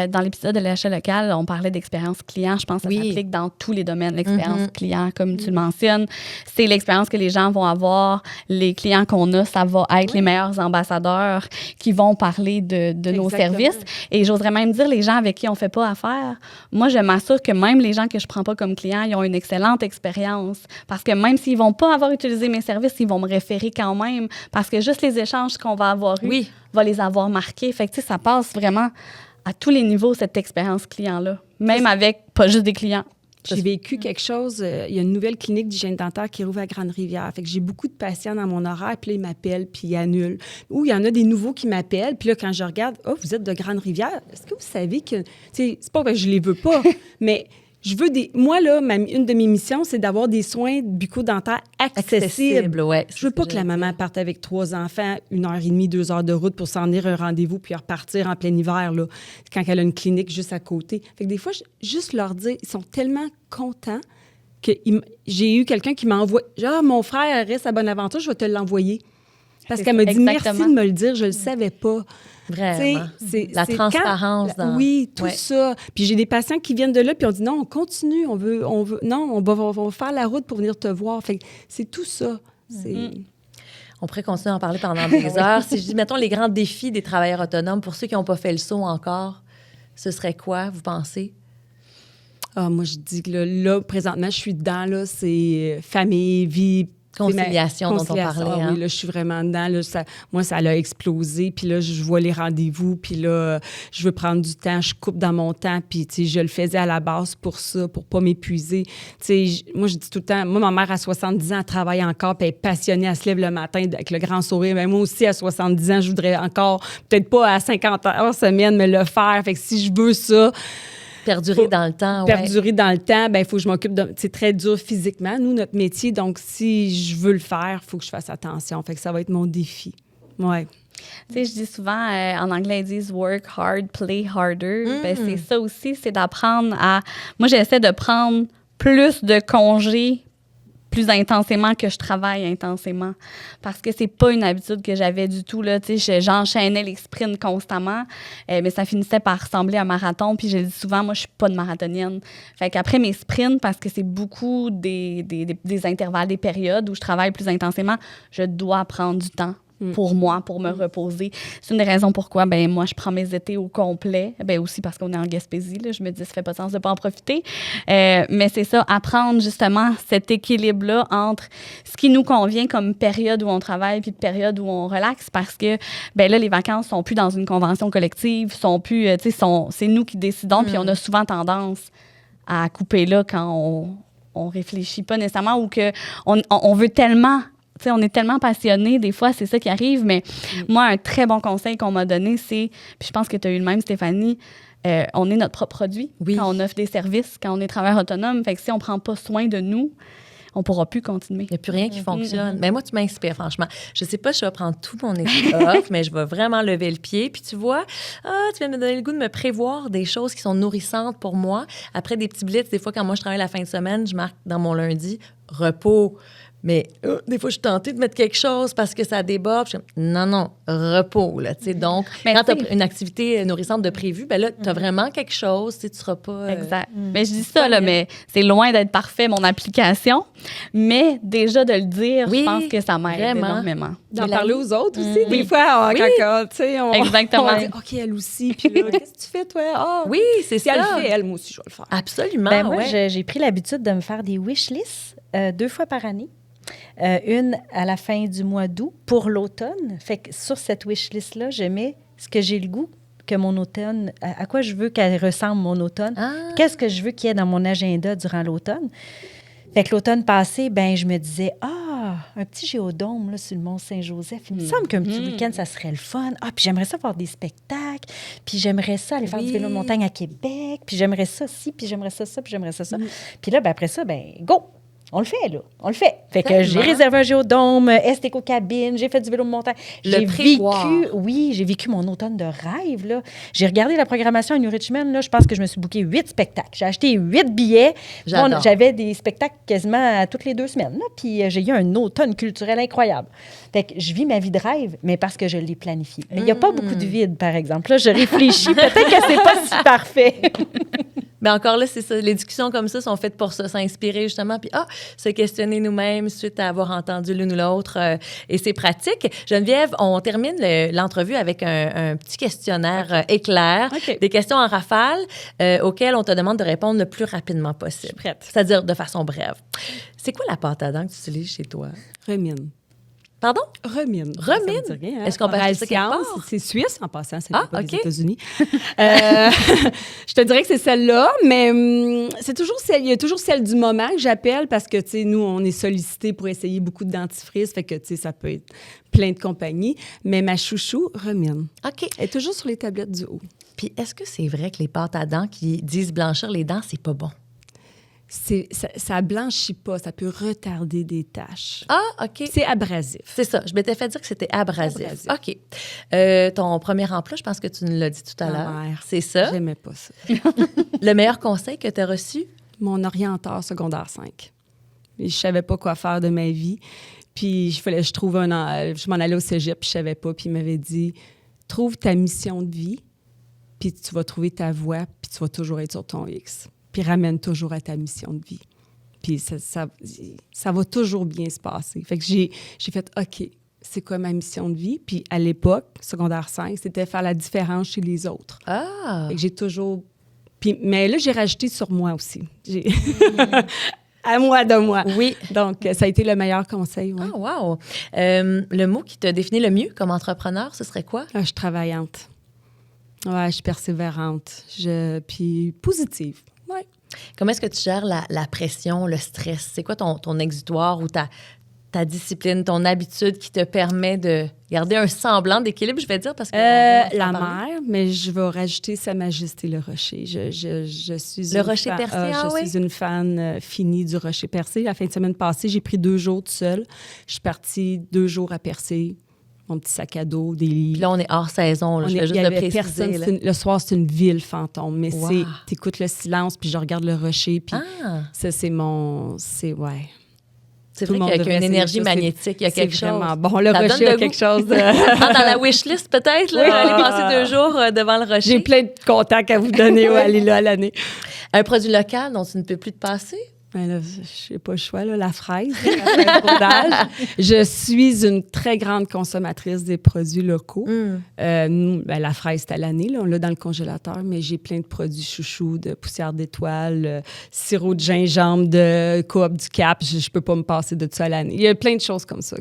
dans l'épisode de l'achat local, on parlait d'expérience client. Je pense que ça s'applique dans tous les domaines. L'expérience client, comme tu le mentionnes, c'est l'expérience que les gens vont avoir. Les clients qu'on a, ça va être les meilleurs ambassadeurs qui vont parler de nos services. Et j'oserais même dire, les gens avec qui on ne fait pas affaire, moi, je m'assure que même les gens que je ne prends pas comme clients, ils ont une excellente expérience. Parce que même s'ils ne vont pas avoir utilisé mes services, ils vont me référer quand même. Parce que juste les échanges qu'on va avoir eus va les avoir marqués. Fait que, ça passe vraiment à tous les niveaux, cette expérience client-là, même avec pas juste des clients. J'ai vécu quelque chose, il y a une nouvelle clinique d'hygiène dentaire qui rouvre à Grande-Rivière. Fait que j'ai beaucoup de patients dans mon horaire, puis là, ils m'appellent, puis ils annulent. Ou il y en a des nouveaux qui m'appellent, puis là, quand je regarde, « Oh, vous êtes de Grande-Rivière, est-ce que vous savez que... » Tu sais, c'est pas que je les veux pas, mais Moi, là, une de mes missions, c'est d'avoir des soins bucco-dentaires accessibles. Ouais, je veux pas que la maman parte avec 3 enfants, 1h30, 2 heures de route pour s'en venir à un rendez-vous puis repartir en plein hiver, là, quand elle a une clinique juste à côté. Fait que des fois, juste leur dire, ils sont tellement contents que j'ai eu quelqu'un qui m'a envoyé, genre, mon frère reste à Bonaventure, je vais te l'envoyer. Parce qu'elle m'a dit, merci de me le dire, je le savais pas. Vraiment. La transparence. Oui, tout ça. Puis j'ai des patients qui viennent de là, puis on dit non, on continue, on va faire la route pour venir te voir. Fait que c'est tout ça. On pourrait continuer à en parler pendant des heures. Si je dis, mettons, les grands défis des travailleurs autonomes, pour ceux qui n'ont pas fait le saut encore, ce serait quoi, vous pensez? Moi, je dis que là, présentement, je suis dedans, là, c'est famille, vie, conciliation dont on parlait. Hein? Oui, là, je suis vraiment dedans. Là, moi, ça a explosé. Puis là, je vois les rendez-vous. Puis là, je veux prendre du temps. Je coupe dans mon temps. Puis, tu sais, je le faisais à la base pour ça, pour pas m'épuiser. Tu sais, moi, je dis tout le temps, moi, ma mère, à 70 ans, elle travaille encore. Puis elle est passionnée. Elle se lève le matin avec le grand sourire. Mais moi aussi, à 70 ans, je voudrais encore, peut-être pas à 50 heures semaine, mais le faire. Fait que si je veux ça... Perdurer dans le temps, Perdurer dans le temps, bien, il faut que je m'occupe de... C'est très dur physiquement, nous, notre métier. Donc, si je veux le faire, il faut que je fasse attention. Fait que ça va être mon défi. Ouais. Tu sais, je dis souvent, en anglais, ils disent « work hard, play harder ». Ben, c'est ça aussi, c'est d'apprendre à... Moi, j'essaie de prendre plus de congés plus intensément que je travaille intensément. Parce que c'est pas une habitude que j'avais du tout, là. Tu sais, j'enchaînais les sprints constamment, mais ça finissait par ressembler à un marathon. Puis je le dis souvent, moi, je suis pas de marathonienne. Fait qu'après mes sprints, parce que c'est beaucoup des intervalles, des périodes où je travaille plus intensément, je dois prendre du temps pour moi, pour me reposer. C'est une des raisons pourquoi, ben moi, je prends mes étés au complet. Ben aussi parce qu'on est en Gaspésie, là, je me dis, ça fait pas de sens de pas en profiter. Mais c'est ça, apprendre justement cet équilibre-là entre ce qui nous convient comme période où on travaille puis période où on relaxe, parce que, ben là, les vacances sont plus dans une convention collective, sont plus, tu sais, c'est nous qui décidons, puis on a souvent tendance à couper là quand on réfléchit pas nécessairement ou que on veut tellement... Tu sais, on est tellement passionnés, des fois, c'est ça qui arrive, mais moi, un très bon conseil qu'on m'a donné, c'est, puis je pense que tu as eu le même, Stéphanie, on est notre propre produit quand on offre des services, quand on est travailleur autonome. Fait que si on prend pas soin de nous, on pourra plus continuer. Il n'y a plus rien qui fonctionne. Mais moi, tu m'inspires, franchement. Je sais pas si je vais prendre tout mon été off, mais je vais vraiment lever le pied. Puis tu vois, tu viens de me donner le goût de me prévoir des choses qui sont nourrissantes pour moi. Après des petits blitz, des fois, quand moi, je travaille la fin de semaine, je marque dans mon lundi, repos. Mais des fois, je suis tentée de mettre quelque chose parce que ça déborde. Non, repos, là, tu sais. Donc, quand tu as une activité nourrissante de prévu, ben là, tu as vraiment quelque chose, tu sais, tu seras pas... Exact. Mais je dis ça, là, mais c'est loin d'être parfait, mon application. Mais déjà, de le dire, je pense que ça m'aide énormément. D'en parler aux autres aussi. Des fois, quand, tu sais, exactement. On dit, OK, elle aussi. Puis là, qu'est-ce que tu fais, toi? Oui, c'est ça. Si elle le fait, elle, moi aussi, je vais le faire. Absolument, ben, moi, j'ai pris l'habitude de me faire des wish lists 2 fois par année. Une à la fin du mois d'août pour l'automne. Fait que sur cette wish list-là, je mets ce que j'ai le goût que mon automne, à quoi je veux qu'elle ressemble mon automne. Qu'est-ce que je veux qu'il y ait dans mon agenda durant l'automne. Fait que l'automne passé, ben je me disais, un petit géodôme là, sur le Mont-Saint-Joseph. Il me semble qu'un petit week-end, ça serait le fun. Puis j'aimerais ça voir des spectacles. Puis j'aimerais ça aller faire du vélo de montagne à Québec. Puis j'aimerais ça ci, puis j'aimerais ça, puis j'aimerais ça. Puis là, ben, après ça, ben go! On le fait, là. On le fait. Fait que j'ai réservé un géodôme, Estéco cabine, j'ai fait du vélo de montagne. J'ai vécu mon automne de rêve, là. J'ai regardé la programmation à New Richmond, là. Je pense que je me suis booké 8 spectacles. J'ai acheté 8 billets. J'avais des spectacles quasiment toutes les 2 semaines, là. Puis j'ai eu un automne culturel incroyable. Fait que je vis ma vie de rêve, mais parce que je l'ai planifié. Il n'y a pas beaucoup de vide, par exemple. Là, je réfléchis. Peut-être que c'est pas si parfait. Mais encore là, c'est ça. Les discussions comme ça sont faites pour ça, s'inspirer justement, puis se questionner nous-mêmes suite à avoir entendu l'une ou l'autre. Et c'est pratique. Geneviève, on termine l'entrevue avec un petit questionnaire éclair, des questions en rafale auxquelles on te demande de répondre le plus rapidement possible. Je suis prête. C'est-à-dire de façon brève. C'est quoi la pâte à dents que tu utilises chez toi? Remine. Pardon? Remine. Remine? Est-ce qu'on peut acheter ça quelque part? C'est suisse, en passant, c'est pas des États-Unis. Je te dirais que c'est celle-là, mais c'est toujours il y a toujours celle du moment que j'appelle parce que, tu sais, nous, on est sollicités pour essayer beaucoup de dentifrice, fait que, tu sais, ça peut être plein de compagnies, mais ma chouchou, Remine. OK. Elle est toujours sur les tablettes du haut. Puis est-ce que c'est vrai que les pâtes à dents qui disent blanchir les dents, c'est pas bon? ça blanchit pas, ça peut retarder des taches. Ah, OK. C'est abrasif. C'est ça. Je m'étais fait dire que c'était abrasif. OK. Ton premier emploi, je pense que tu nous l'as dit tout à l'heure. C'est ça. J'aimais pas ça. Le meilleur conseil que tu as reçu? Mon orienteur secondaire 5. Je savais pas quoi faire de ma vie. Puis je trouve je m'en allais au cégep, puis je savais pas. Puis il m'avait dit, trouve ta mission de vie, puis tu vas trouver ta voie, puis tu vas toujours être sur ton X. Puis ramène toujours à ta mission de vie. Puis ça va toujours bien se passer. Fait que j'ai fait, OK, c'est quoi ma mission de vie? Puis à l'époque, secondaire 5, c'était faire la différence chez les autres. Ah! Fait que j'ai toujours... mais là, j'ai rajouté sur moi aussi. À moi de moi. Oui. Donc, ça a été le meilleur conseil. Ouais. Ah, wow! Le mot qui te définit le mieux comme entrepreneur, ce serait quoi? Je suis travaillante. Ouais, je suis persévérante. Puis positive. Ouais. Comment est-ce que tu gères la pression, le stress? C'est quoi ton exutoire ou ta discipline, ton habitude qui te permet de garder un semblant d'équilibre, je vais dire, parce que... la mer, mais je vais rajouter Sa Majesté le Rocher. Je suis le Rocher Percé, je suis une fan finie du Rocher Percé. La fin de semaine passée, j'ai pris 2 jours toute seule. Je suis partie 2 jours à Percé, mon petit sac à dos, des livres. Puis là, on est hors saison, là, je vais juste le préciser. Personne, le soir, c'est une ville fantôme, mais t'écoutes le silence, puis je regarde le rocher, puis ça, c'est ouais... C'est vrai qu'il y a une énergie magnétique, il y a quelque chose. C'est vraiment bon. Le rocher a quelque chose de... Dans la wishlist, peut-être, là, aller passer 2 jours devant le rocher. J'ai plein de contacts à vous donner, aller là à l'année. Un produit local dont tu ne peux plus te passer? Ben là, je n'ai pas le choix, là, la fraise brodage. Je suis une très grande consommatrice des produits locaux. La fraise, c'est à l'année, là, on l'a dans le congélateur, mais j'ai plein de produits chouchous, de poussière d'étoile, sirop de gingembre, de Coop du Cap. Je ne peux pas me passer de ça à l'année. Il y a plein de choses comme ça.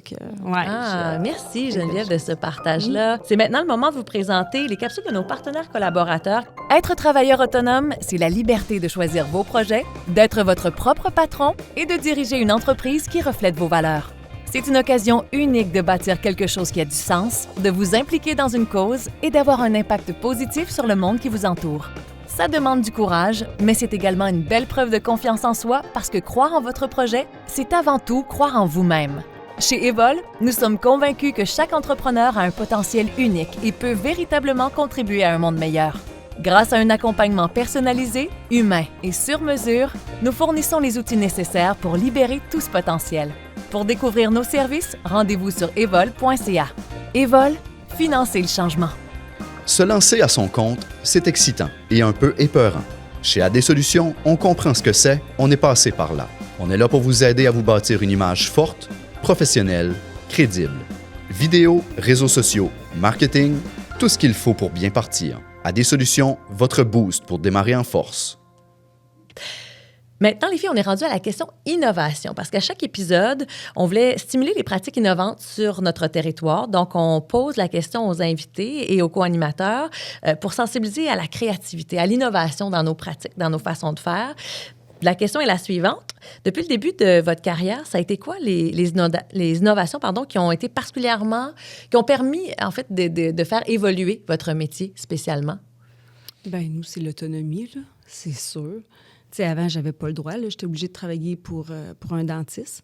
Merci Geneviève de ce partage-là. C'est maintenant le moment de vous présenter les capsules de nos partenaires collaborateurs. Être travailleur autonome, c'est la liberté de choisir vos projets, d'être votre propre patron et de diriger une entreprise qui reflète vos valeurs. C'est une occasion unique de bâtir quelque chose qui a du sens, de vous impliquer dans une cause et d'avoir un impact positif sur le monde qui vous entoure. Ça demande du courage, mais c'est également une belle preuve de confiance en soi parce que croire en votre projet, c'est avant tout croire en vous-même. Chez Evol, nous sommes convaincus que chaque entrepreneur a un potentiel unique et peut véritablement contribuer à un monde meilleur. Grâce à un accompagnement personnalisé, humain et sur mesure, nous fournissons les outils nécessaires pour libérer tout ce potentiel. Pour découvrir nos services, rendez-vous sur evol.ca. Evol, financer le changement. Se lancer à son compte, c'est excitant et un peu épeurant. Chez AD Solutions, on comprend ce que c'est, on est passé par là. On est là pour vous aider à vous bâtir une image forte, professionnelle, crédible. Vidéo, réseaux sociaux, marketing, tout ce qu'il faut pour bien partir. AD Solutions, votre boost pour démarrer en force. Maintenant, les filles, on est rendu à la question innovation, parce qu'à chaque épisode, on voulait stimuler les pratiques innovantes sur notre territoire. Donc, on pose la question aux invités et aux co-animateurs pour sensibiliser à la créativité, à l'innovation dans nos pratiques, dans nos façons de faire. La question est la suivante. Depuis le début de votre carrière, ça a été quoi les innovations qui ont été particulièrement, qui ont permis, en fait, de faire évoluer votre métier spécialement? Bien, nous, c'est l'autonomie, là, c'est sûr. Tu sais, avant, j'avais pas le droit, là. J'étais obligée de travailler pour un dentiste.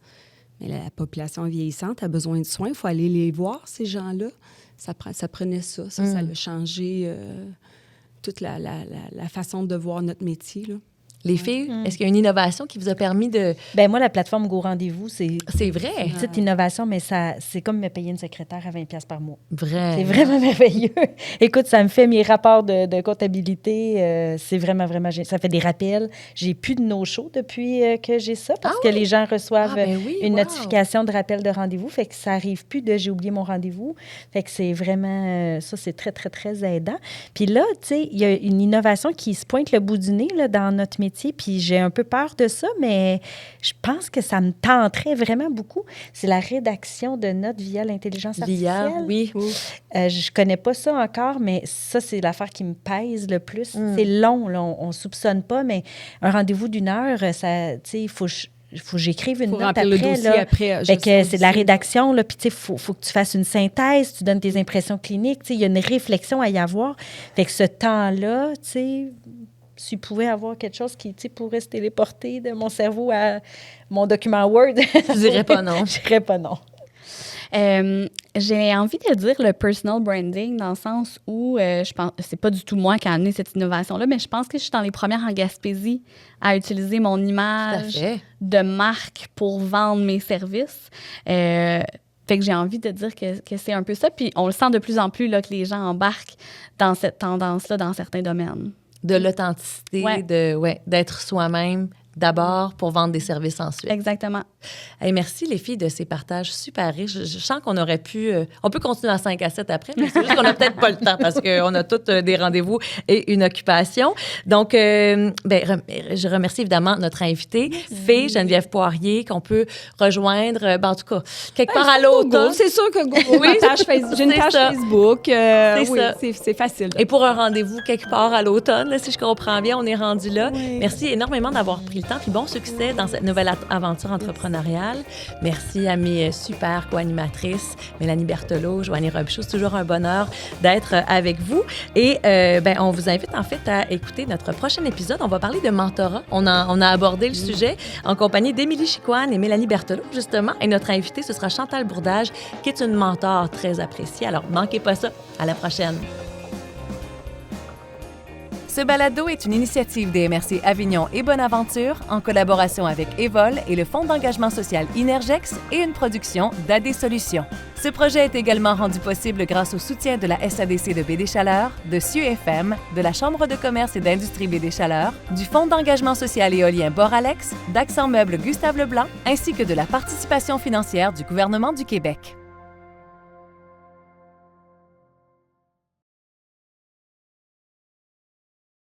Mais la population vieillissante a besoin de soins. Il faut aller les voir, ces gens-là. Ça prenait ça. Ça a changé toute la façon de voir notre métier, là. Les filles, est-ce qu'il y a une innovation qui vous a permis de... Bien, moi, la plateforme Go Rendez-vous, c'est vrai. Une petite innovation, mais c'est comme me payer une secrétaire à 20$ par mois. Vrai. C'est vraiment merveilleux. Écoute, ça me fait mes rapports de comptabilité. C'est vraiment, vraiment... Ça fait des rappels. J'ai plus de no-show depuis que j'ai ça, parce que les gens reçoivent une notification de rappel de rendez-vous. Fait que ça arrive plus de « j'ai oublié mon rendez-vous ». Fait que c'est vraiment... ça, c'est très, très, très aidant. Puis là, tu sais, il y a une innovation qui se pointe le bout du nez là, dans notre métier. Puis j'ai un peu peur de ça, mais je pense que ça me tenterait vraiment beaucoup. C'est la rédaction de notes via l'intelligence artificielle. Oui. Je connais pas ça encore, mais ça, c'est l'affaire qui me pèse le plus. C'est long, là, on soupçonne pas, mais un rendez-vous d'1 heure, ça, tu sais, il faut que j'écrive une note après. Le dossier là. après. Fait que c'est de la rédaction, là, puis tu sais, faut que tu fasses une synthèse, tu donnes tes impressions cliniques, tu sais, il y a une réflexion à y avoir. Fait que ce temps-là, tu sais... tu pouvais avoir quelque chose qui, tu sais, pourrait se téléporter de mon cerveau à mon document Word. Je dirais pas non. Je dirais pas non. J'ai envie de dire le personal branding dans le sens où je pense c'est pas du tout moi qui a amené cette innovation-là, mais je pense que je suis dans les premières en Gaspésie à utiliser mon image de marque pour vendre mes services. Fait que j'ai envie de dire que c'est un peu ça. Puis on le sent de plus en plus là, que les gens embarquent dans cette tendance-là dans certains domaines. De l'authenticité, d'être soi-même d'abord pour vendre des services ensuite. Exactement. Hey, merci les filles de ces partages super riches. Je sens qu'on aurait pu... on peut continuer à 5 à 7 après, mais c'est juste qu'on n'a peut-être pas le temps parce qu'on a tous des rendez-vous et une occupation. Donc, je remercie évidemment notre invitée, Fée Geneviève Poirier, qu'on peut rejoindre, en tout cas, quelque part à l'automne. C'est sûr que Google, j'ai une page Facebook. C'est facile. Et pour un rendez-vous quelque part à l'automne, là, si je comprends bien, on est rendu là. Oui. Merci énormément d'avoir pris le temps. Puis bon succès dans cette nouvelle aventure entrepreneuriale. Merci à mes super co-animatrices, Mélanie Berthelot, Joanie Robichaud. C'est toujours un bonheur d'être avec vous. Et on vous invite en fait à écouter notre prochain épisode. On va parler de mentorat. On a abordé le sujet en compagnie d'Émilie Chicoine et Mélanie Berthelot, justement. Et notre invitée, ce sera Chantal Bourdage, qui est une mentor très appréciée. Alors, manquez pas ça. À la prochaine. Ce balado est une initiative des MRC Avignon et Bonaventure en collaboration avec Evol et le Fonds d'engagement social Inergex et une production d'AD Solutions. Ce projet est également rendu possible grâce au soutien de la SADC de Baie-des-Chaleurs, de CIeux FM, de la Chambre de commerce et d'industrie Baie-des-Chaleurs, du Fonds d'engagement social éolien Boralex, d'Accent Meubles Gustave Leblanc, ainsi que de la participation financière du gouvernement du Québec.